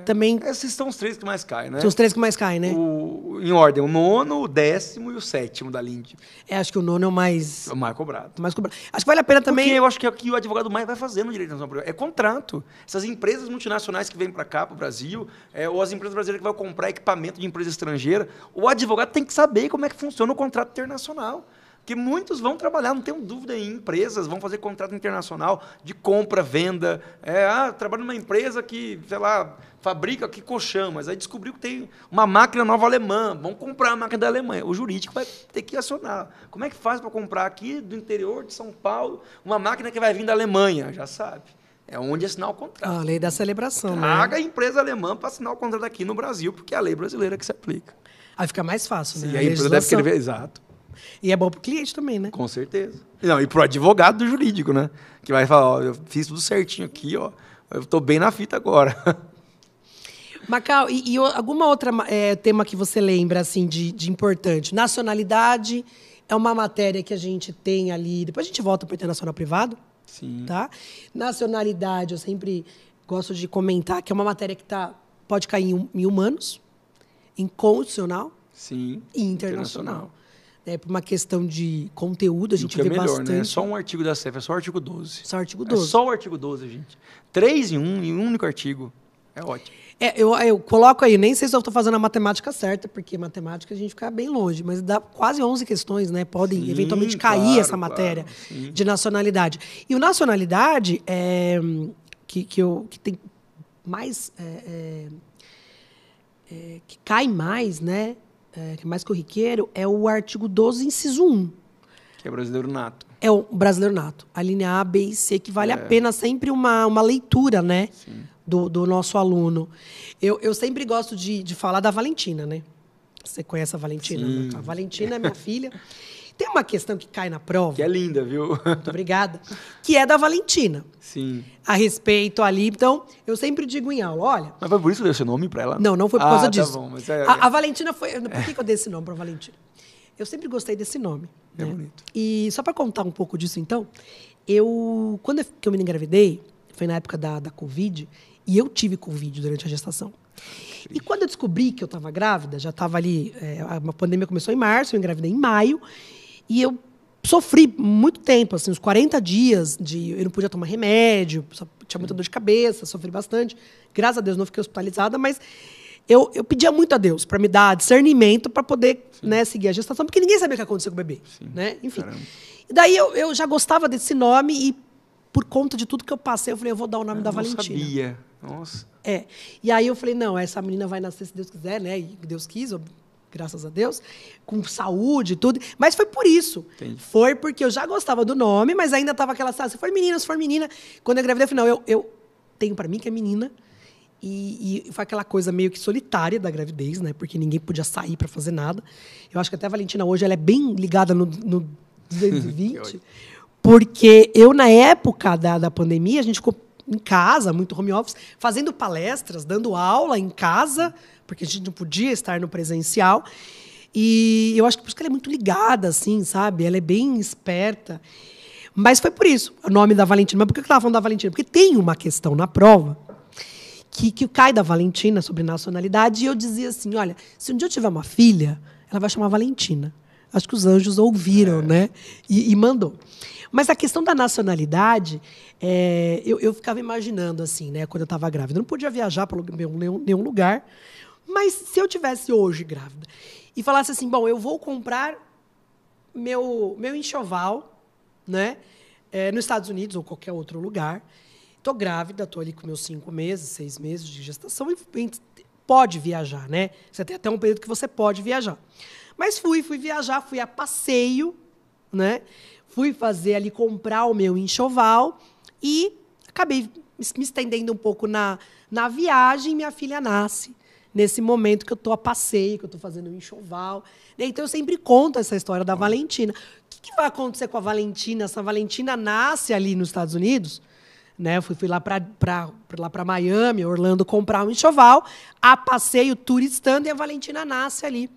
Também. Esses são os 3 que mais caem, né? São os 3 que mais caem, né? Em ordem, o 9º, o 10º e o 7º da LINDB. Acho que o 9º é o mais... É o mais cobrado. Acho que vale a pena também... Porque eu acho que é o que o advogado mais vai fazer no direito internacional privado. É contrato. Essas empresas multinacionais que vêm para cá, para o Brasil, ou as empresas brasileiras que vão comprar equipamento de empresa estrangeira, o advogado tem que saber como é que funciona o contrato internacional. Porque muitos vão trabalhar, não tenho dúvida, em empresas, vão fazer contrato internacional de compra, venda. Trabalho numa empresa que, sei lá, fabrica aqui colchão, mas aí descobriu que tem uma máquina nova alemã, vão comprar a máquina da Alemanha. O jurídico vai ter que acionar. Como é que faz para comprar aqui do interior de São Paulo uma máquina que vai vir da Alemanha? Já sabe. É onde assinar o contrato. A lei da celebração, né? Traga a empresa alemã para assinar o contrato aqui no Brasil, porque é a lei brasileira que se aplica. Aí fica mais fácil, né? E a empresa deve querer ver, exato. E é bom para o cliente também, né? Com certeza. Não, e para o advogado do jurídico, né? Que vai falar, eu fiz tudo certinho aqui, eu estou bem na fita agora. Macau, e alguma outra tema que você lembra, assim, de importante? Nacionalidade é uma matéria que a gente tem ali... Depois a gente volta para o internacional privado. Sim. Tá? Nacionalidade, eu sempre gosto de comentar que é uma matéria que pode cair em humanos, em constitucional. Sim. E internacional. Por uma questão de conteúdo, a gente vê bastante. Né? É só um artigo da CEF, é só o artigo 12. Só o artigo 12. É só o artigo 12, gente. 3 em um único artigo. É ótimo. Eu coloco aí, nem sei se eu estou fazendo a matemática certa, porque matemática a gente fica bem longe, mas dá quase 11 questões, né? Podem eventualmente cair essa matéria de nacionalidade. E o nacionalidade, que tem mais... que cai mais, né? Que é mais corriqueiro, é o artigo 12, inciso 1. Que é brasileiro nato. É o brasileiro nato. A linha A, B e C, que vale a pena sempre uma leitura, né? Do nosso aluno. Eu sempre gosto de falar da Valentina, né? Você conhece a Valentina? Sim. A Valentina é minha filha. Tem uma questão que cai na prova. Que é linda, viu? Muito obrigada. Que é da Valentina. Sim. A respeito ali. Então, eu sempre digo em aula, olha... Mas foi por isso que deu esse nome para ela? Não foi por causa disso. Tá bom, mas a Valentina foi... Por que eu dei esse nome para Valentina? Eu sempre gostei desse nome. É né? bonito. E só para contar um pouco disso, então, quando eu me engravidei, foi na época da Covid, e eu tive Covid durante a gestação. E quando eu descobri que eu estava grávida, já estava ali... a pandemia começou em março, eu engravidei em maio, e eu sofri muito tempo, assim, uns 40 dias, eu não podia tomar remédio, tinha muita dor de cabeça, sofri bastante. Graças a Deus não fiquei hospitalizada, mas eu pedia muito a Deus para me dar discernimento para poder, né, seguir a gestação, porque ninguém sabia o que aconteceu com o bebê. Né? Enfim. Caramba. E daí eu já gostava desse nome e, por conta de tudo que eu passei, eu falei, eu vou dar o nome da Valentina. Eu sabia. Nossa. E aí eu falei, não, essa menina vai nascer se Deus quiser, né? E Deus quis, graças a Deus, com saúde e tudo. Mas foi por isso. Entendi. Foi porque eu já gostava do nome, mas ainda estava aquela... se for menina. Quando eu engravidei, eu falei, não, eu tenho para mim que é menina. E foi aquela coisa meio que solitária da gravidez, né? Porque ninguém podia sair para fazer nada. Eu acho que até a Valentina hoje ela é bem ligada no 220. Porque eu, na época da pandemia, a gente ficou em casa, muito home office, fazendo palestras, dando aula em casa, porque a gente não podia estar no presencial. E eu acho que por isso que ela é muito ligada, assim, sabe? Ela é bem esperta. Mas foi por isso, o nome da Valentina. Mas por que eu estava falando da Valentina? Porque tem uma questão na prova que cai da Valentina sobre nacionalidade, e eu dizia assim, olha, se um dia eu tiver uma filha, ela vai chamar Valentina. Acho que os anjos ouviram, né? E mandou. Mas a questão da nacionalidade, eu ficava imaginando, assim, né? Quando eu estava grávida. Eu não podia viajar para nenhum lugar. Mas se eu tivesse hoje grávida e falasse assim, bom, eu vou comprar meu enxoval, né? Nos Estados Unidos ou qualquer outro lugar. Estou grávida, estou ali com meus 5 meses, 6 meses de gestação e pode viajar, né? Você tem até um período que você pode viajar. Mas fui viajar, fui a passeio, né? Fui fazer ali, comprar o meu enxoval e acabei me estendendo um pouco na viagem e minha filha nasce. Nesse momento que eu estou a passeio, que eu estou fazendo um enxoval. Então, eu sempre conto essa história da Valentina. O que vai acontecer com a Valentina? Essa Valentina nasce ali nos Estados Unidos, né? Eu fui lá para Miami, Orlando, comprar um enxoval, a passeio, turistando, e a Valentina nasce ali.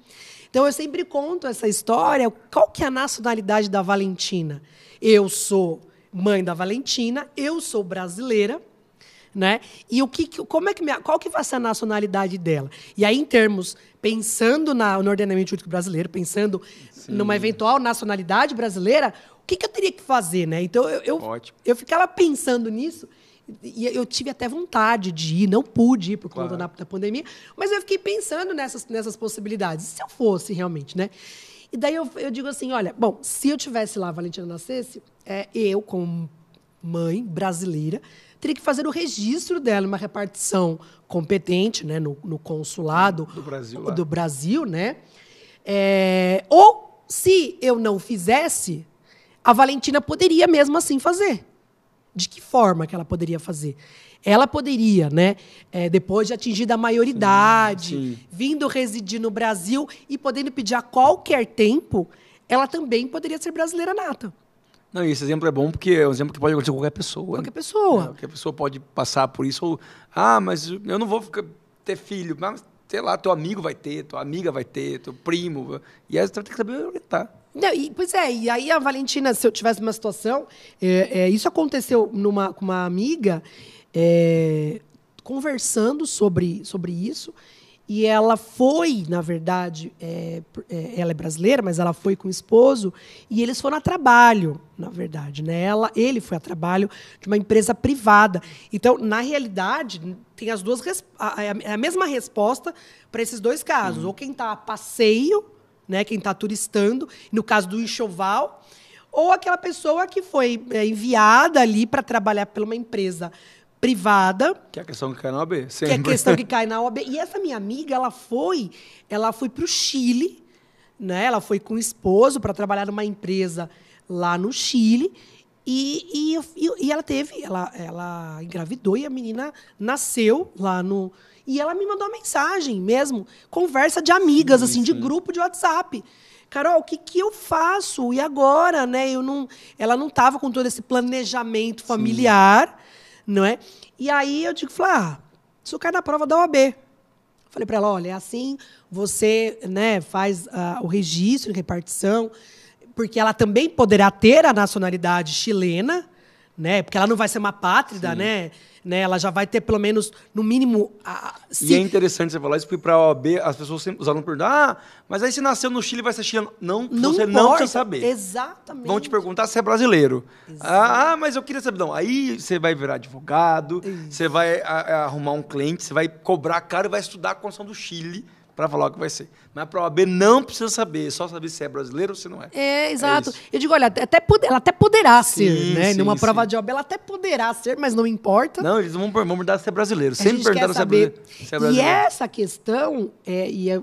Então, eu sempre conto essa história. Qual que é a nacionalidade da Valentina? Eu sou mãe da Valentina, eu sou brasileira, né? E qual que vai ser a nacionalidade dela? E aí, em termos, pensando no ordenamento jurídico brasileiro, pensando numa eventual nacionalidade brasileira, o que eu teria que fazer, né? Então, eu ficava pensando nisso, e eu tive até vontade de ir, não pude ir por conta da pandemia, mas eu fiquei pensando nessas possibilidades, se eu fosse realmente, né? E daí eu digo assim, olha, bom, se eu tivesse lá, a Valentina nascesse, eu, como mãe brasileira, teria que fazer o registro dela, uma repartição competente, né, no consulado do Brasil, né? Ou, se eu não fizesse, a Valentina poderia mesmo assim fazer. De que forma que ela poderia fazer? Ela poderia, né, depois de atingida a maioridade, vindo residir no Brasil e podendo pedir a qualquer tempo, ela também poderia ser brasileira nata. Não, esse exemplo é bom porque é um exemplo que pode acontecer com qualquer pessoa. Qualquer pessoa. Qualquer pessoa pode passar por isso. Ou, mas eu não vou ter filho. Mas, sei lá, teu amigo vai ter, tua amiga vai ter, teu primo. E aí você vai ter que saber orientar. Pois é, e aí a Valentina, se eu tivesse uma situação... isso aconteceu com uma amiga, conversando sobre isso. E ela foi, na verdade, ela é brasileira, mas ela foi com o esposo, e eles foram a trabalho, na verdade, né? Ele foi a trabalho de uma empresa privada. Então, na realidade, tem as duas a mesma resposta para esses dois casos. Ou quem está a passeio, né? Quem está turistando, no caso do enxoval, ou aquela pessoa que foi enviada ali para trabalhar por uma empresa privada. Que é a questão que cai na OAB. Que é a questão que cai na OAB. E essa minha amiga, ela foi para o Chile, né? Ela foi com o esposo para trabalhar numa empresa lá no Chile. E ela engravidou e a menina nasceu lá no... E ela me mandou uma mensagem mesmo, conversa de amigas, assim, de grupo de WhatsApp. Carol, o que eu faço? E agora, né? Ela não estava com todo esse planejamento familiar, não é? E aí eu falei, isso cai na prova da OAB. Falei para ela, olha, é assim, você, né, faz o registro de repartição, porque ela também poderá ter a nacionalidade chilena, né? Porque ela não vai ser uma pátrida, né? Ela já vai ter, pelo menos, no mínimo... E é interessante você falar isso, porque para a OAB as pessoas sempre usaram perguntar, mas aí se nasceu no Chile vai ser chileno. Não precisa saber. Exatamente. Vão te perguntar se é brasileiro. Mas eu queria saber. Não, aí você vai virar advogado, você vai arrumar um cliente, você vai cobrar caro e vai estudar a Constituição do Chile para falar o que vai ser. Mas para a OAB não precisa saber, só saber se é brasileiro ou se não é. Exato. Eu digo, olha, ela até poderá ser, né? Numa prova de OAB, ela até poderá ser, mas não importa. Não, eles vão perguntar se é brasileiro. Sempre perguntaram se é brasileiro. E essa questão,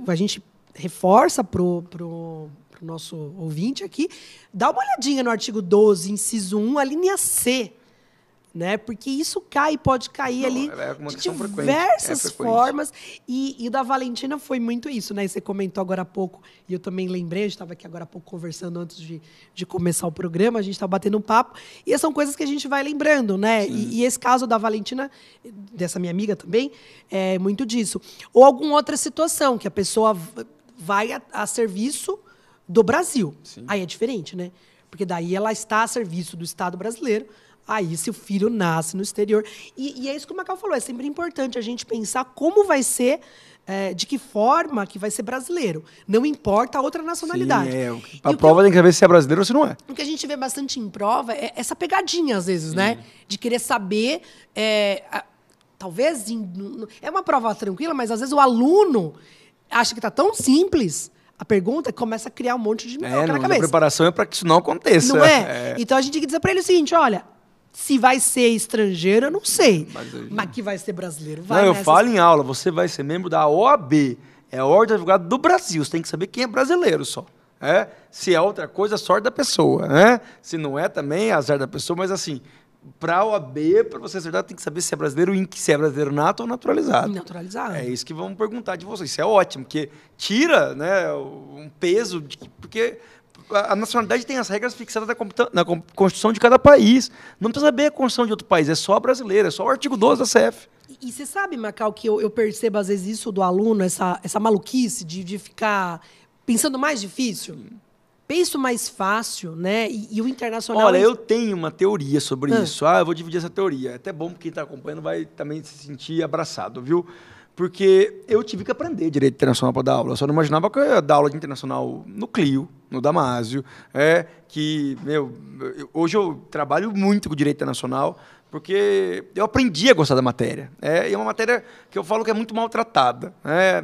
a gente reforça pro nosso ouvinte aqui, dá uma olhadinha no artigo 12, inciso 1, a linha C. Né? Porque isso pode cair ali de diversas formas. E o da Valentina foi muito isso, né? Você comentou agora há pouco, e eu também lembrei, a gente estava aqui agora há pouco conversando antes de começar o programa, a gente estava batendo um papo, e são coisas que a gente vai lembrando, né? E esse caso da Valentina, dessa minha amiga também, é muito disso. Ou alguma outra situação, que a pessoa vai a serviço do Brasil. Aí é diferente, né? porque daí ela está a serviço do Estado brasileiro. Aí, se o filho nasce no exterior. E é isso que o Macau falou, é sempre importante a gente pensar como vai ser, de que forma que vai ser brasileiro. Não importa a outra nacionalidade. Sim, a prova tem que saber se é brasileiro ou se não é. O que a gente vê bastante em prova é essa pegadinha, às vezes, né? De querer saber... talvez... É uma prova tranquila, mas às vezes o aluno acha que está tão simples... A pergunta começa a criar um monte de minhoca na cabeça. A preparação é para que isso não aconteça. Não é? Então a gente tem que dizer para ele o seguinte, olha, se vai ser estrangeiro, eu não sei. Mas que vai ser brasileiro, vai. Não, eu falo em aula, você vai ser membro da OAB. É a Ordem dos Advogados do Brasil. Você tem que saber quem é brasileiro só. Se é outra coisa, sorte da pessoa. Se não é, também é azar da pessoa. Mas assim, para a OAB, para você acertar, tem que saber se é brasileiro, se é brasileiro nato ou naturalizado. Naturalizado. É isso que vamos perguntar de vocês. Isso é ótimo, porque tira, né, um peso, porque a nacionalidade tem as regras fixadas na Constituição de cada país. Não precisa saber a Constituição de outro país, é só a brasileira, é só o artigo 12 da CF. E você sabe, Macau, que eu percebo às vezes isso do aluno, essa maluquice de ficar pensando mais difícil? Penso mais fácil, né? E o internacional... Olha, eu tenho uma teoria sobre isso. Eu vou dividir essa teoria. É até bom que quem está acompanhando vai também se sentir abraçado, viu? Porque eu tive que aprender direito internacional para dar aula. Eu só não imaginava que eu ia dar aula de internacional no Clio, no Damásio. Hoje eu trabalho muito com direito internacional, porque eu aprendi a gostar da matéria. É uma matéria que eu falo que é muito maltratada.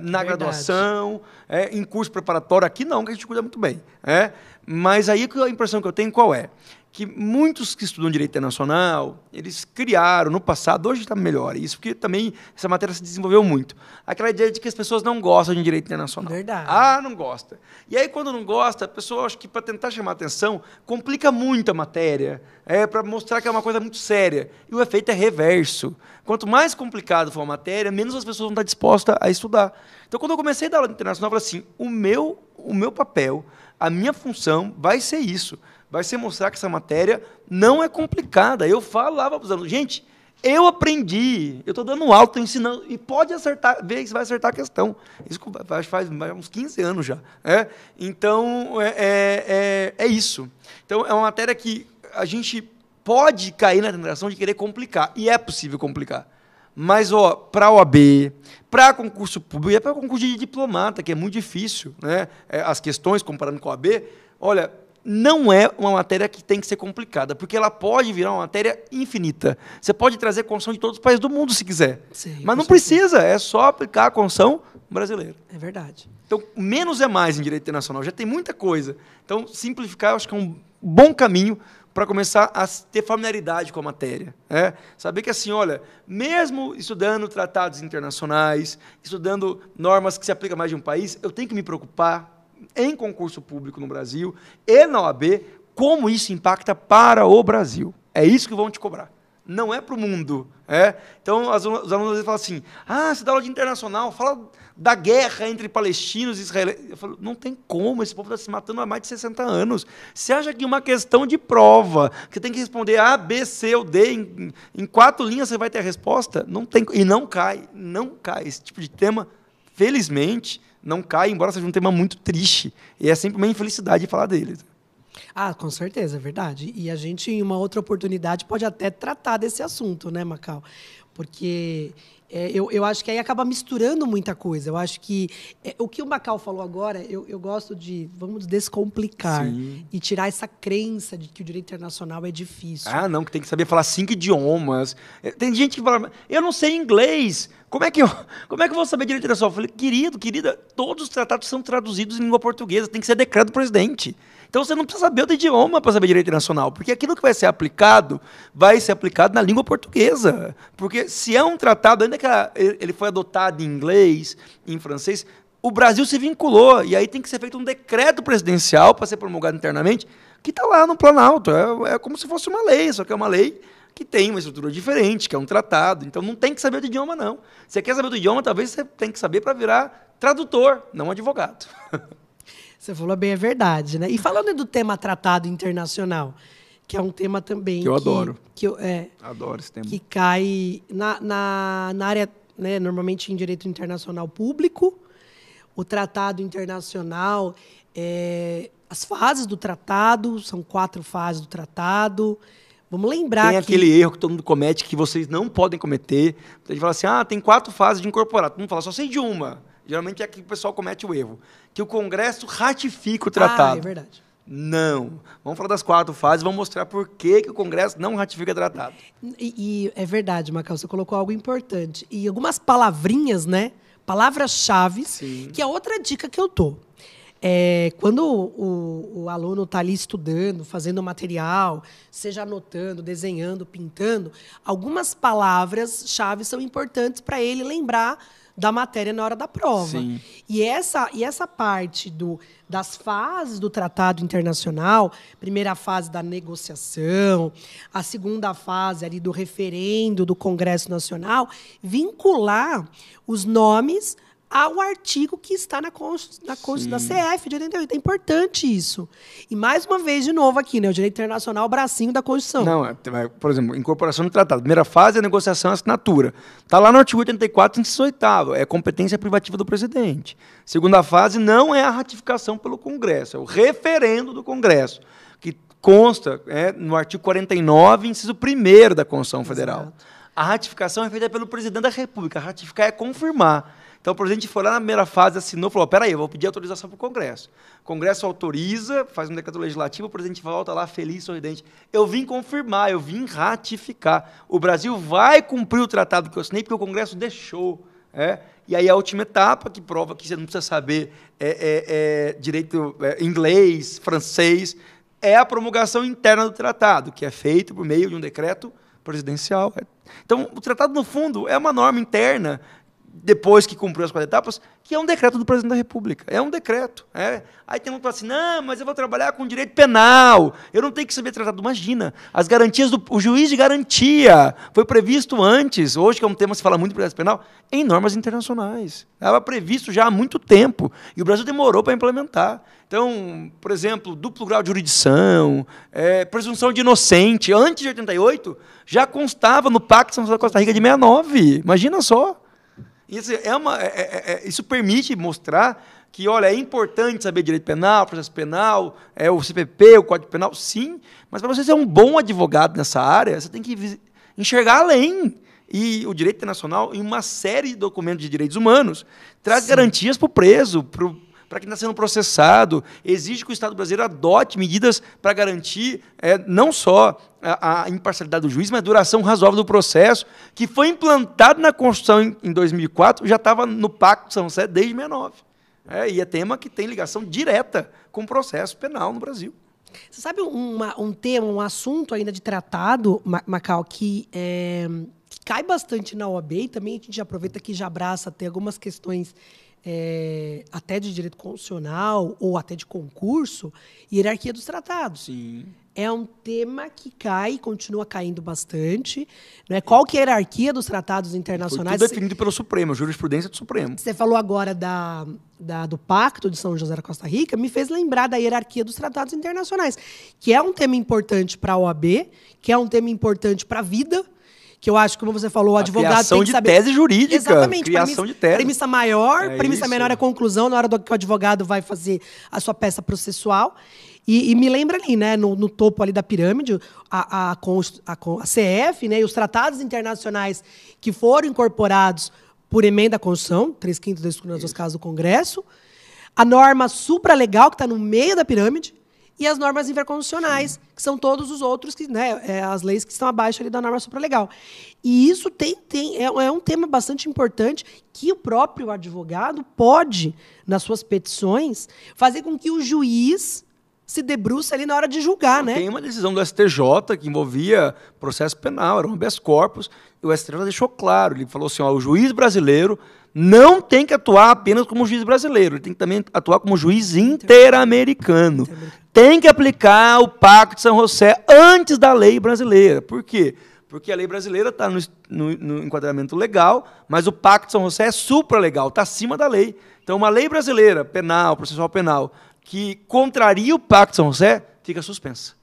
Na graduação, em curso preparatório. Aqui não, que a gente cuida muito bem. Mas aí a impressão que eu tenho qual é? Que muitos que estudam direito internacional, eles criaram no passado, hoje está melhor isso, porque também essa matéria se desenvolveu muito. Aquela ideia de que as pessoas não gostam de direito internacional. Verdade. Não gosta. E aí, quando não gosta, a pessoa, acho que para tentar chamar atenção, complica muito a matéria, para mostrar que é uma coisa muito séria. E o efeito é reverso. Quanto mais complicado for a matéria, menos as pessoas vão estar dispostas a estudar. Então, quando eu comecei a dar aula de internacional, eu falei assim, o meu papel, a minha função vai ser isso. Vai ser mostrar que essa matéria não é complicada. Eu falava para os alunos, gente, eu aprendi, eu estou dando aula, estou ensinando, e pode acertar, ver se vai acertar a questão. Isso faz uns 15 anos já. Então, é isso. Então, é uma matéria que a gente pode cair na tentação de querer complicar, e é possível complicar. Mas, para a OAB, para concurso público, e para concurso de diplomata, que é muito difícil, né? As questões, comparando com a OAB, olha... Não é uma matéria que tem que ser complicada, porque ela pode virar uma matéria infinita. Você pode trazer a Constituição de todos os países do mundo, se quiser. Sim, mas não precisa, é só aplicar a Constituição brasileira. É verdade. Então, menos é mais em direito internacional, já tem muita coisa. Então, simplificar, eu acho que é um bom caminho para começar a ter familiaridade com a matéria. Saber que, assim, olha, mesmo estudando tratados internacionais, estudando normas que se aplicam a mais de um país, eu tenho que me preocupar em concurso público no Brasil e na OAB, como isso impacta para o Brasil. É isso que vão te cobrar. Não é para o mundo. Então, os alunos às vezes falam assim, você dá aula de internacional, fala da guerra entre palestinos e israelenses. Eu falo, não tem como, esse povo está se matando há mais de 60 anos. Você acha que uma questão de prova, que tem que responder A, B, C ou D, em 4 linhas você vai ter a resposta? Não tem, e não cai. Esse tipo de tema, felizmente, não cai, embora seja um tema muito triste. E é sempre uma infelicidade falar dele. Com certeza, é verdade. E a gente, em uma outra oportunidade, pode até tratar desse assunto, né, Macau? Porque eu acho que aí acaba misturando muita coisa. Eu acho que o que o Macau falou agora, eu gosto de, vamos descomplicar. Sim. E tirar essa crença de que o direito internacional é difícil. Não, que tem que saber falar 5 idiomas. Tem gente que fala, eu não sei inglês. Como é que eu vou saber direito internacional? Eu falei, querida, todos os tratados são traduzidos em língua portuguesa, tem que ser decreto do presidente. Então você não precisa saber outro idioma para saber direito internacional, porque aquilo que vai ser aplicado na língua portuguesa. Porque se é um tratado, ainda que ele foi adotado em inglês, em francês, o Brasil se vinculou, e aí tem que ser feito um decreto presidencial para ser promulgado internamente, que está lá no Planalto. É como se fosse uma lei, só que é uma lei que tem uma estrutura diferente, que é um tratado. Então, não tem que saber do idioma, não. Se você quer saber do idioma, talvez você tenha que saber para virar tradutor, não advogado. Você falou bem, é verdade, né? E falando do tema tratado internacional, que é um tema também... Que eu adoro. Adoro esse tema. Que cai na área, né, normalmente em direito internacional público, o tratado internacional, as fases do tratado, são 4 fases do tratado. Vamos lembrar tem aquele erro que todo mundo comete, que vocês não podem cometer. A gente fala assim, tem 4 fases de incorporar. Todo mundo fala, só sei de uma. Geralmente é que o pessoal comete o erro. Que o Congresso ratifica o tratado. É verdade. Não. Vamos falar das 4 fases, vamos mostrar por que o Congresso não ratifica o tratado. E é verdade, Macau, você colocou algo importante. E algumas palavrinhas, né? Palavras-chave, que é outra dica que eu dou. Quando o aluno está ali estudando, fazendo material, seja anotando, desenhando, pintando, algumas palavras-chave são importantes para ele lembrar da matéria na hora da prova. Sim. E essa parte das fases do tratado internacional, primeira fase da negociação, a segunda fase ali do referendo do Congresso Nacional, vincular os nomes ao artigo que está na Constituição da CF de 88. É importante isso. E, mais uma vez, de novo aqui, né, o direito internacional, o bracinho da Constituição. Não, por exemplo, incorporação do tratado. Primeira fase é a negociação e assinatura. Está lá no artigo 84, inciso 8º, é competência privativa do presidente. Segunda fase não é a ratificação pelo Congresso, é o referendo do Congresso, que consta no artigo 49, inciso 1º da Constituição Federal. Exato. A ratificação é feita pelo presidente da República. Ratificar é confirmar. Então, o presidente foi lá na primeira fase, assinou, falou, peraí, eu vou pedir autorização para o Congresso. O Congresso autoriza, faz um decreto legislativo, o presidente volta lá feliz, sorridente. Eu vim confirmar, eu vim ratificar. O Brasil vai cumprir o tratado que eu assinei, porque o Congresso deixou. E aí a última etapa, que prova que você não precisa saber direito inglês, francês, é a promulgação interna do tratado, que é feito por meio de um decreto presidencial. Então, o tratado, no fundo, é uma norma interna, depois que cumpriu as 4 etapas, que é um decreto do presidente da República. É um decreto. Aí tem um que fala assim, não, mas eu vou trabalhar com direito penal, eu não tenho que saber tratado. Imagina, as garantias o juiz de garantia foi previsto antes, hoje que é um tema que se fala muito em processo penal, em normas internacionais. Estava previsto já há muito tempo, e o Brasil demorou para implementar. Então, por exemplo, duplo grau de jurisdição, presunção de inocente, antes de 88, já constava no Pacto de São José da Costa Rica de 69. Imagina só. Isso permite mostrar que, olha, é importante saber direito penal, processo penal, o CPP, o Código Penal, sim, mas para você ser um bom advogado nessa área, você tem que enxergar além. E o direito internacional, em uma série de documentos de direitos humanos, traz garantias para o preso, para quem está sendo processado, exige que o Estado brasileiro adote medidas para garantir não só a imparcialidade do juiz, mas a duração razoável do processo, que foi implantado na Constituição em 2004, já estava no Pacto de São José desde 69. E é tema que tem ligação direta com o processo penal no Brasil. Você sabe um tema, um assunto ainda de tratado, Macau, que cai bastante na OAB, e também a gente aproveita que já abraça até algumas questões até de direito constitucional ou até de concurso, hierarquia dos tratados. Sim. É um tema que cai e continua caindo bastante. Né? Qual que é a hierarquia dos tratados internacionais? Foi tudo definido pelo Supremo, jurisprudência do Supremo. Você falou agora do Pacto de São José da Costa Rica, me fez lembrar da hierarquia dos tratados internacionais, que é um tema importante para a OAB, que é um tema importante para a vida, que eu acho, como você falou, o advogado tem que saber... Criação de tese jurídica. Exatamente. Criação de tese. Premissa maior, premissa menor é a conclusão, na hora que o advogado vai fazer a sua peça processual. E me lembra ali, né, no topo ali da pirâmide, a CF, né, e os tratados internacionais que foram incorporados por emenda à Constituição, 3/5 das casos do Congresso, a norma supralegal, que está no meio da pirâmide, e as normas infraconstitucionais, que são todos os outros, as leis que estão abaixo ali da norma supralegal. E isso é um tema bastante importante que o próprio advogado pode, nas suas petições, fazer com que o juiz se debruce ali na hora de julgar. Tem uma decisão do STJ que envolvia processo penal, era um habeas corpus, e o STJ deixou claro, ele falou assim, o juiz brasileiro não tem que atuar apenas como juiz brasileiro, ele tem que também atuar como juiz interamericano. Tem que aplicar o Pacto de São José antes da lei brasileira. Por quê? Porque a lei brasileira está no enquadramento legal, mas o Pacto de São José é supralegal, está acima da lei. Então, uma lei brasileira, penal, processual penal, que contraria o Pacto de São José, fica suspensa.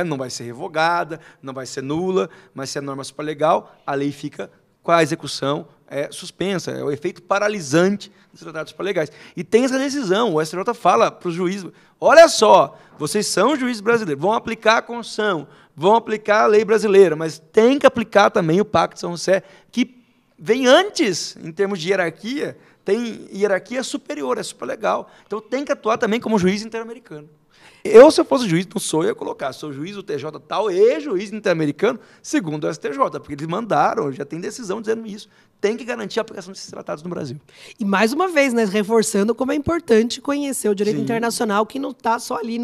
Não vai ser revogada, não vai ser nula, mas se é norma supralegal, a lei fica com a execução suspensa, é o efeito paralisante dos tratados paralegais. E tem essa decisão, o STJ fala para os juízes, olha só, vocês são juízes brasileiros, vão aplicar a Constituição, vão aplicar a lei brasileira, mas tem que aplicar também o Pacto de São José, que vem antes, em termos de hierarquia, tem hierarquia superior, é super legal. Então tem que atuar também como juiz interamericano. Se eu fosse juiz, não sou eu colocar, sou juiz do TJ tal e juiz interamericano, segundo o STJ, porque eles mandaram, já tem decisão dizendo isso. Tem que garantir a aplicação desses tratados no Brasil. E mais uma vez, né, reforçando como é importante conhecer o direito internacional, que não está só ali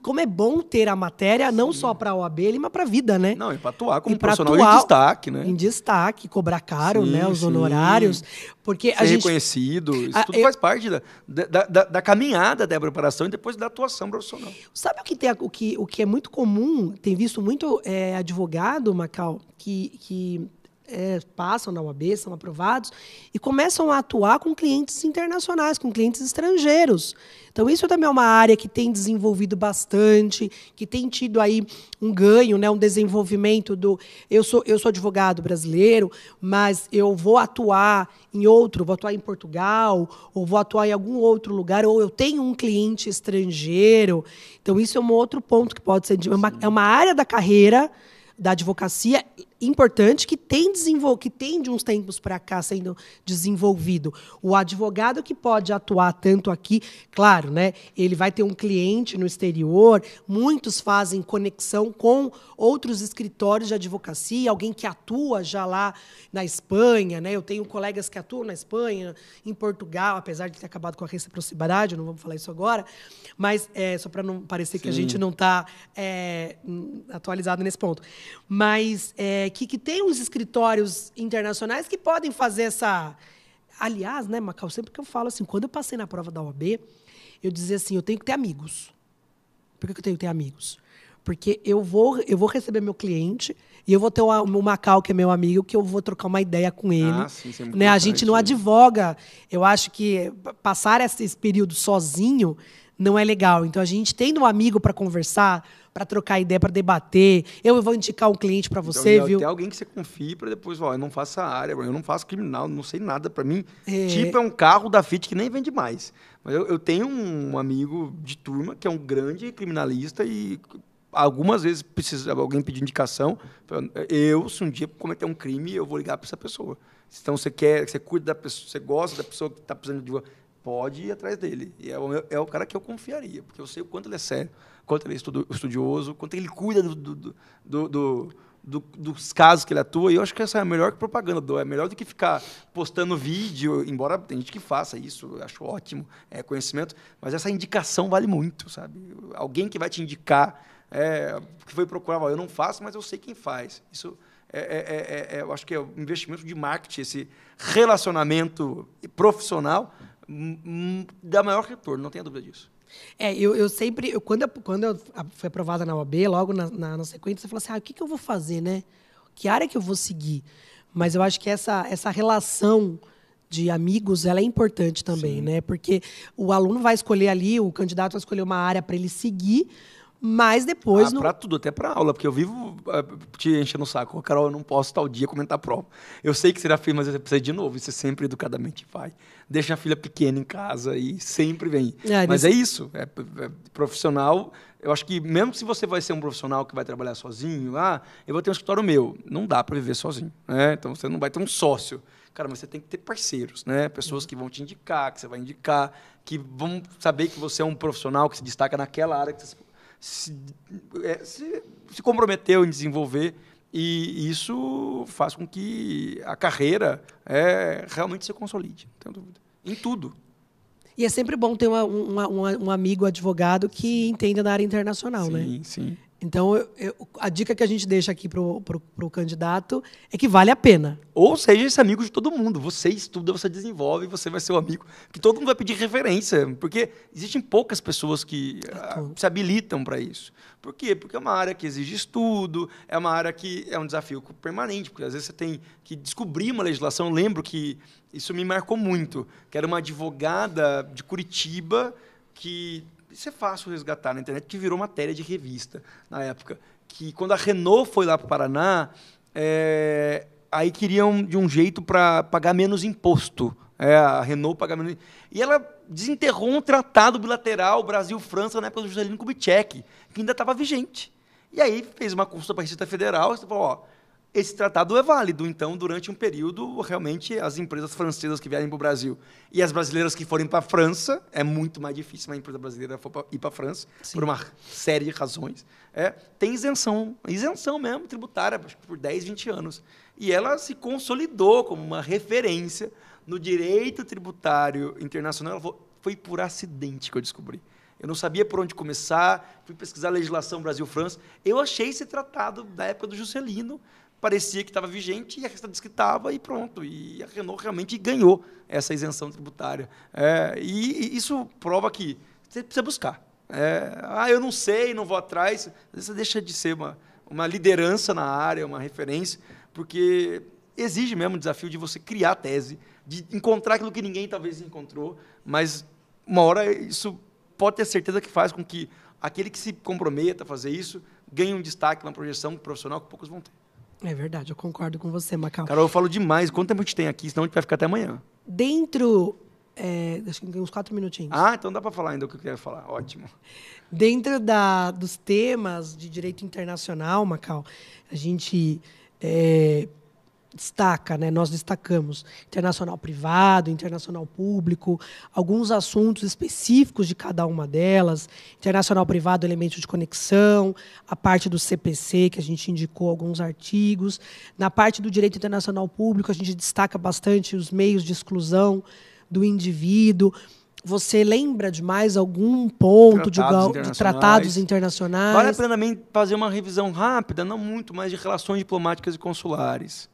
como é bom ter a matéria, não só para a OAB, mas para a vida, né? Não, e para atuar como profissional em destaque, né? Em destaque, cobrar caro, né? Os honorários. Porque ser reconhecido, isso tudo faz parte da caminhada da preparação e depois da atuação profissional. Sabe o que é muito comum, tem visto muito advogado, Macau, que passam na OAB, são aprovados, e começam a atuar com clientes internacionais, com clientes estrangeiros. Então, isso também é uma área que tem desenvolvido bastante, que tem tido aí um ganho, né, um desenvolvimento do... Eu sou advogado brasileiro, mas eu vou atuar vou atuar em Portugal, ou vou atuar em algum outro lugar, ou eu tenho um cliente estrangeiro. Então, isso é um outro ponto que pode ser... É uma área da carreira da advocacia importante que tem de uns tempos para cá sendo desenvolvido. O advogado que pode atuar tanto aqui, claro, né, ele vai ter um cliente no exterior, muitos fazem conexão com outros escritórios de advocacia, alguém que atua já lá na Espanha, né? Eu tenho colegas que atuam na Espanha, em Portugal, apesar de ter acabado com a reciprocidade, não vamos falar isso agora, mas só para não parecer que a gente não está atualizado nesse ponto. Mas que tem uns escritórios internacionais que podem fazer essa... Aliás, né, Macau, sempre que eu falo assim, quando eu passei na prova da OAB, eu dizia assim, eu tenho que ter amigos. Por que eu tenho que ter amigos? Porque eu vou receber meu cliente e eu vou ter o Macau, que é meu amigo, que eu vou trocar uma ideia com ele. Sim, né? A gente não advoga. Eu acho que passar esse período sozinho não é legal. Então, a gente tendo um amigo para conversar, para trocar ideia, para debater. Eu vou indicar um cliente para você, então, viu? Tem alguém que você confie para depois, eu não faço essa área, eu não faço criminal, não sei nada. Para mim, tipo é um carro da Fiat que nem vende mais. Mas eu tenho um amigo de turma que é um grande criminalista e algumas vezes precisa alguém pedir indicação. Se um dia cometer um crime, eu vou ligar para essa pessoa. Então, você cuida da pessoa, você gosta da pessoa que está precisando de... Pode ir atrás dele. E é o cara que eu confiaria, porque eu sei o quanto ele é sério, o quanto ele é estudioso, o quanto ele cuida dos casos que ele atua. E eu acho que essa é a melhor propaganda. É melhor do que ficar postando vídeo, embora tem gente que faça isso, eu acho ótimo, conhecimento. Mas essa indicação vale muito, sabe? Alguém que vai te indicar, que foi procurar, eu não faço, mas eu sei quem faz. Isso eu acho que é o investimento de marketing, esse relacionamento profissional, dá maior retorno, não tenha dúvida disso. Eu sempre... Quando eu fui aprovada na OAB, logo na sequência, eu falei assim, o que eu vou fazer, né? Que área que eu vou seguir? Mas eu acho que essa relação de amigos, ela é importante também, né? Porque o aluno vai escolher ali, o candidato vai escolher uma área para ele seguir, mas depois... Para tudo, até para aula, porque eu vivo te enchendo o saco. Carol, eu não posso tal dia comentar a prova. Eu sei que você já fez, mas você precisa de novo. E você sempre educadamente vai. Deixa a filha pequena em casa e sempre vem. Mas é isso. Profissional. Eu acho que mesmo se você vai ser um profissional que vai trabalhar sozinho, eu vou ter um escritório meu. Não dá para viver sozinho. Né? Então, você não vai ter um sócio. Cara, mas você tem que ter parceiros, né? Pessoas que vão te indicar, que você vai indicar, que vão saber que você é um profissional que se destaca naquela área que você se comprometeu em desenvolver, e isso faz com que a carreira realmente se consolide, não tenho dúvida, em tudo. E é sempre bom ter um amigo advogado que entenda da área internacional, né? Sim. Então, a dica que a gente deixa aqui pro candidato é que vale a pena. Ou seja, esse amigo de todo mundo. Você estuda, você desenvolve, você vai ser o amigo que todo mundo vai pedir referência. Porque existem poucas pessoas que se habilitam para isso. Por quê? Porque é uma área que exige estudo, é uma área que é um desafio permanente, porque às vezes você tem que descobrir uma legislação. Eu lembro que isso me marcou muito, que era uma advogada de Curitiba que... Isso é fácil resgatar na internet, que virou matéria de revista na época. Que quando a Renault foi lá para o Paraná, aí queriam de um jeito para pagar menos imposto. A Renault pagar menos. E ela desenterrou um tratado bilateral Brasil-França na época do Juscelino Kubitschek, que ainda estava vigente. E aí fez uma consulta para a Receita Federal e falou, esse tratado é válido, então, durante um período, realmente, as empresas francesas que vierem para o Brasil e as brasileiras que forem para a França, é muito mais difícil uma empresa brasileira ir para a França, Sim. por uma série de razões, tem isenção mesmo, tributária, por 10, 20 anos. E ela se consolidou como uma referência no direito tributário internacional. Foi por acidente que eu descobri. Eu não sabia por onde começar, fui pesquisar a legislação Brasil-França. Eu achei esse tratado da época do Juscelino, parecia que estava vigente, e a Receita disse que estava, e pronto. E a Renault realmente ganhou essa isenção tributária. E isso prova que você precisa buscar. Eu não sei, não vou atrás. Às vezes você deixa de ser uma liderança na área, uma referência, porque exige mesmo o desafio de você criar a tese, de encontrar aquilo que ninguém talvez encontrou, mas uma hora isso pode ter certeza que faz com que aquele que se comprometa a fazer isso ganhe um destaque, uma projeção profissional que poucos vão ter. É verdade, eu concordo com você, Macau. Carol, eu falo demais. Quanto tempo a gente tem aqui? Senão a gente vai ficar até amanhã. Dentro... acho que tem uns 4 minutinhos. Então dá para falar ainda o que eu quero falar. Ótimo. Dentro dos temas de direito internacional, Macau, a gente destaca, né? Nós destacamos internacional privado, internacional público, alguns assuntos específicos de cada uma delas. Internacional privado, elemento de conexão, a parte do CPC, que a gente indicou alguns artigos. Na parte do direito internacional público, a gente destaca bastante os meios de exclusão do indivíduo. Você lembra de mais algum ponto de tratados internacionais? Vale a pena também fazer uma revisão rápida, não muito, mas de relações diplomáticas e consulares.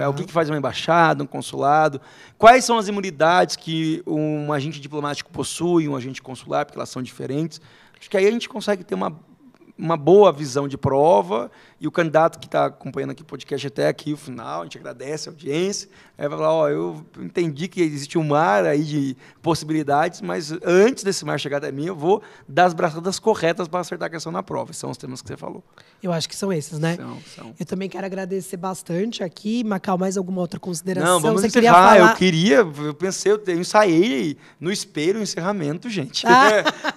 O que faz uma embaixada, um consulado? Quais são as imunidades que um agente diplomático possui, um agente consular, porque elas são diferentes? Acho que aí a gente consegue ter uma boa visão de prova, e o candidato que está acompanhando aqui o podcast até aqui o final, a gente agradece a audiência, vai falar, eu entendi que existe um mar aí de possibilidades, mas antes desse mar chegar até mim, eu vou dar as braçadas corretas para acertar a questão na prova. Esses são os temas que você falou. Eu acho que são esses, né? São. Eu também quero agradecer bastante aqui. Macau, mais alguma outra consideração? Não, vamos você encerrar. Queria falar... Eu pensei, eu ensaiei no espelho o encerramento, gente.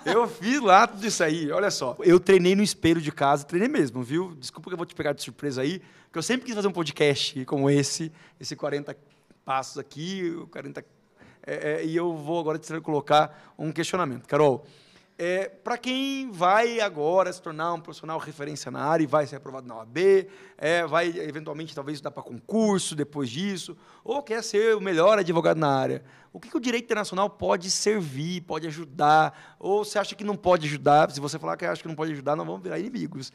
Eu fiz lá tudo isso aí. Olha só, eu treinei no espelho de casa, treinei mesmo, viu? Desculpa que eu vou te pegar de surpresa aí, porque eu sempre quis fazer um podcast como esse 40 passos aqui, 40... e eu vou agora te colocar um questionamento. Carol, para quem vai agora se tornar um profissional referência na área e vai ser aprovado na OAB, vai eventualmente talvez estudar para concurso depois disso, ou quer ser o melhor advogado na área, o que o direito internacional pode servir, pode ajudar, ou você acha que não pode ajudar? Se você falar que acha que não pode ajudar, nós vamos virar inimigos.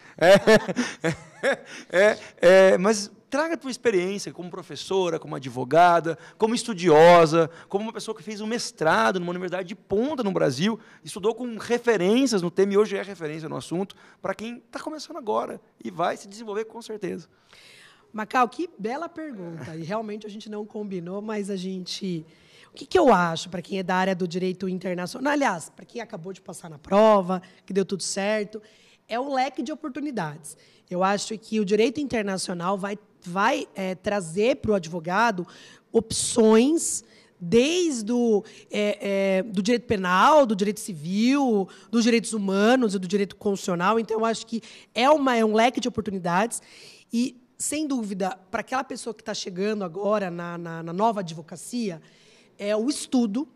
Mas traga a tua experiência como professora, como advogada, como estudiosa, como uma pessoa que fez um mestrado numa universidade de ponta no Brasil, estudou com referências no tema e hoje é referência no assunto, para quem está começando agora e vai se desenvolver com certeza. Macau, que bela pergunta. E realmente a gente não combinou, mas a gente... O que eu acho para quem é da área do direito internacional? Aliás, para quem acabou de passar na prova, que deu tudo certo, é o leque de oportunidades. Eu acho que o direito internacional vai trazer para o advogado opções desde do direito penal, do direito civil, dos direitos humanos e do direito constitucional. Então, eu acho que é um leque de oportunidades e, sem dúvida, para aquela pessoa que está chegando agora na nova advocacia, é o estudo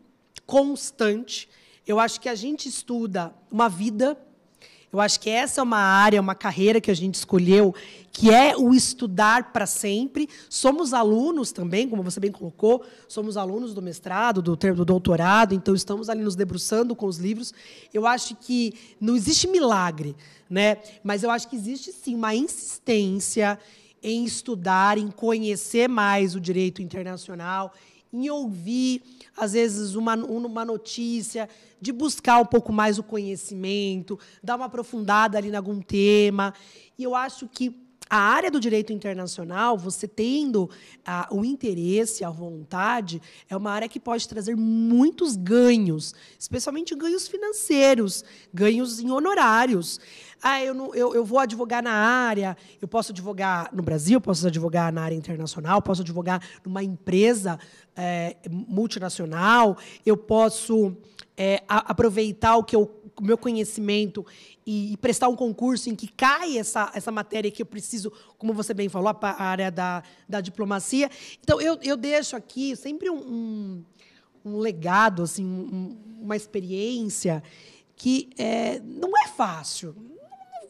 constante. Eu acho que a gente estuda uma vida. Eu acho que essa é uma área, uma carreira que a gente escolheu, que é o estudar para sempre. Somos alunos também, como você bem colocou, somos alunos do mestrado, do doutorado, então estamos ali nos debruçando com os livros. Eu acho que não existe milagre, né? Mas eu acho que existe, sim, uma insistência em estudar, em conhecer mais o direito internacional, em ouvir, às vezes, uma notícia, de buscar um pouco mais o conhecimento, dar uma aprofundada ali em algum tema. E eu acho que a área do direito internacional, você tendo o interesse, a vontade, é uma área que pode trazer muitos ganhos, especialmente ganhos financeiros, ganhos em honorários. Eu vou advogar na área, eu posso advogar no Brasil, posso advogar na área internacional, posso advogar numa empresa multinacional, eu posso aproveitar o meu conhecimento e prestar um concurso em que cai essa matéria que eu preciso, como você bem falou, a área da diplomacia. Então, eu deixo aqui sempre um legado, assim, uma experiência que não é fácil.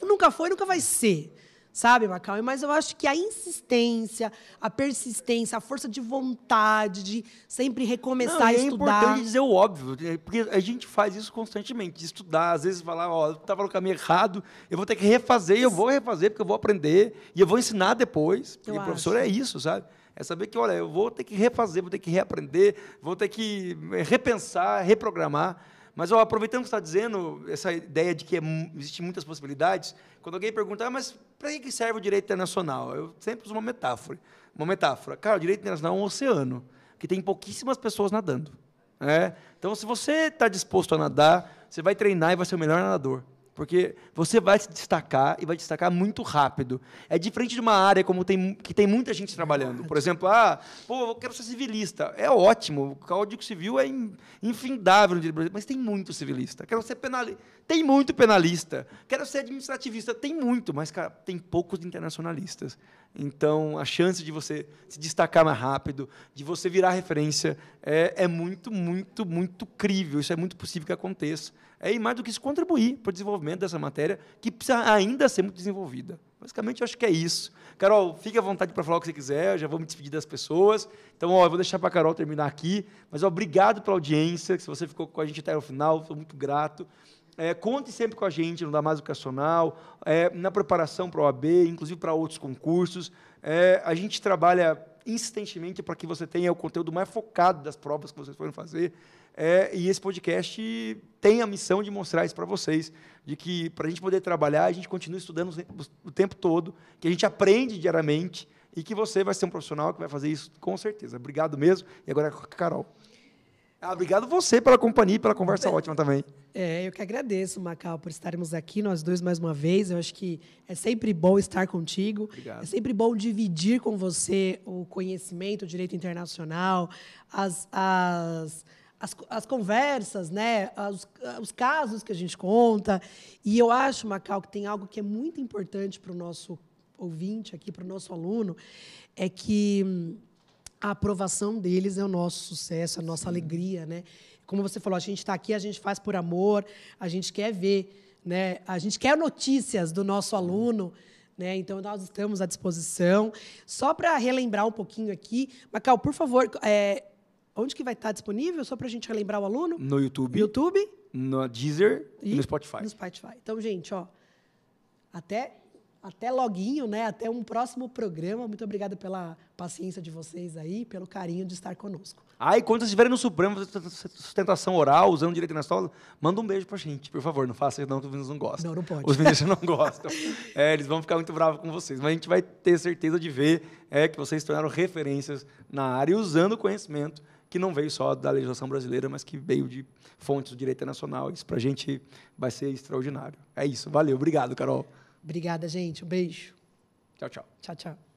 Nunca foi, nunca vai ser. Sabe, Macau? Mas eu acho que a insistência, a persistência, a força de vontade de sempre recomeçar a estudar. É importante dizer o óbvio, porque a gente faz isso constantemente, de estudar, às vezes falar, ó, eu estava no caminho errado, eu vou ter que refazer, eu vou refazer porque eu vou aprender e eu vou ensinar depois. Porque o professor é isso, sabe? É saber que, olha, eu vou ter que refazer, vou ter que reaprender, vou ter que repensar, reprogramar. Mas, ó, aproveitando o que você está dizendo, essa ideia de que existem muitas possibilidades, quando alguém pergunta, mas para que serve o direito internacional? Eu sempre uso uma metáfora. Cara, o direito internacional é um oceano, que tem pouquíssimas pessoas nadando. Então, se você está disposto a nadar, você vai treinar e vai ser o melhor nadador. Porque você vai se destacar e vai destacar muito rápido. É diferente de uma área que tem muita gente trabalhando. Por exemplo, eu quero ser civilista. É ótimo, o Código Civil é infindável no direito brasileiro, mas tem muito civilista. Quero ser penalista. Tem muito penalista. Quero ser administrativista. Tem muito, mas, cara, tem poucos internacionalistas. Então, a chance de você se destacar mais rápido, de você virar referência, é muito, muito, muito crível. Isso é muito possível que aconteça. E mais do que isso, contribuir para o desenvolvimento dessa matéria, que precisa ainda ser muito desenvolvida. Basicamente, eu acho que é isso. Carol, fique à vontade para falar o que você quiser, eu já vou me despedir das pessoas. Então, eu vou deixar para a Carol terminar aqui, mas obrigado pela audiência, se você ficou com a gente até o final, estou muito grato. Conte sempre com a gente no Damásio Educacional, na preparação para a OAB, inclusive para outros concursos. A gente trabalha insistentemente para que você tenha o conteúdo mais focado das provas que vocês forem fazer. E esse podcast tem a missão de mostrar isso para vocês, de que, para a gente poder trabalhar, a gente continua estudando o tempo todo, que a gente aprende diariamente e que você vai ser um profissional que vai fazer isso com certeza. Obrigado mesmo. E agora, Carol. Obrigado você pela companhia e pela conversa ótima também. Eu que agradeço, Macau, por estarmos aqui, nós dois mais uma vez. Eu acho que é sempre bom estar contigo. Obrigado. É sempre bom dividir com você o conhecimento, o direito internacional, as conversas, né? Os casos que a gente conta. E eu acho, Macau, que tem algo que é muito importante para o nosso ouvinte aqui, para o nosso aluno, é que a aprovação deles é o nosso sucesso, a nossa alegria, né? Como você falou, a gente está aqui, a gente faz por amor, a gente quer ver, né? A gente quer notícias do nosso aluno, né? Então, nós estamos à disposição. Só para relembrar um pouquinho aqui, Macau, por favor, onde que vai estar disponível? Só para a gente relembrar o aluno? No YouTube. YouTube. No Deezer e no Spotify. No Spotify. Então, gente, até loguinho, né? Até um próximo programa. Muito obrigada pela paciência de vocês aí, pelo carinho de estar conosco. E quando vocês estiverem no Supremo, sustentação oral, usando direito internacional, manda um beijo pra gente, por favor. Não faça isso, não, que os meninos não gostam. Não pode. Os meninos não gostam. Eles vão ficar muito bravos com vocês. Mas a gente vai ter certeza de ver que vocês se tornaram referências na área, usando o conhecimento que não veio só da legislação brasileira, mas que veio de fontes do direito internacional. Isso pra gente vai ser extraordinário. É isso. Valeu. Obrigado, Carol. Obrigada, gente. Um beijo. Tchau, tchau. Tchau, tchau.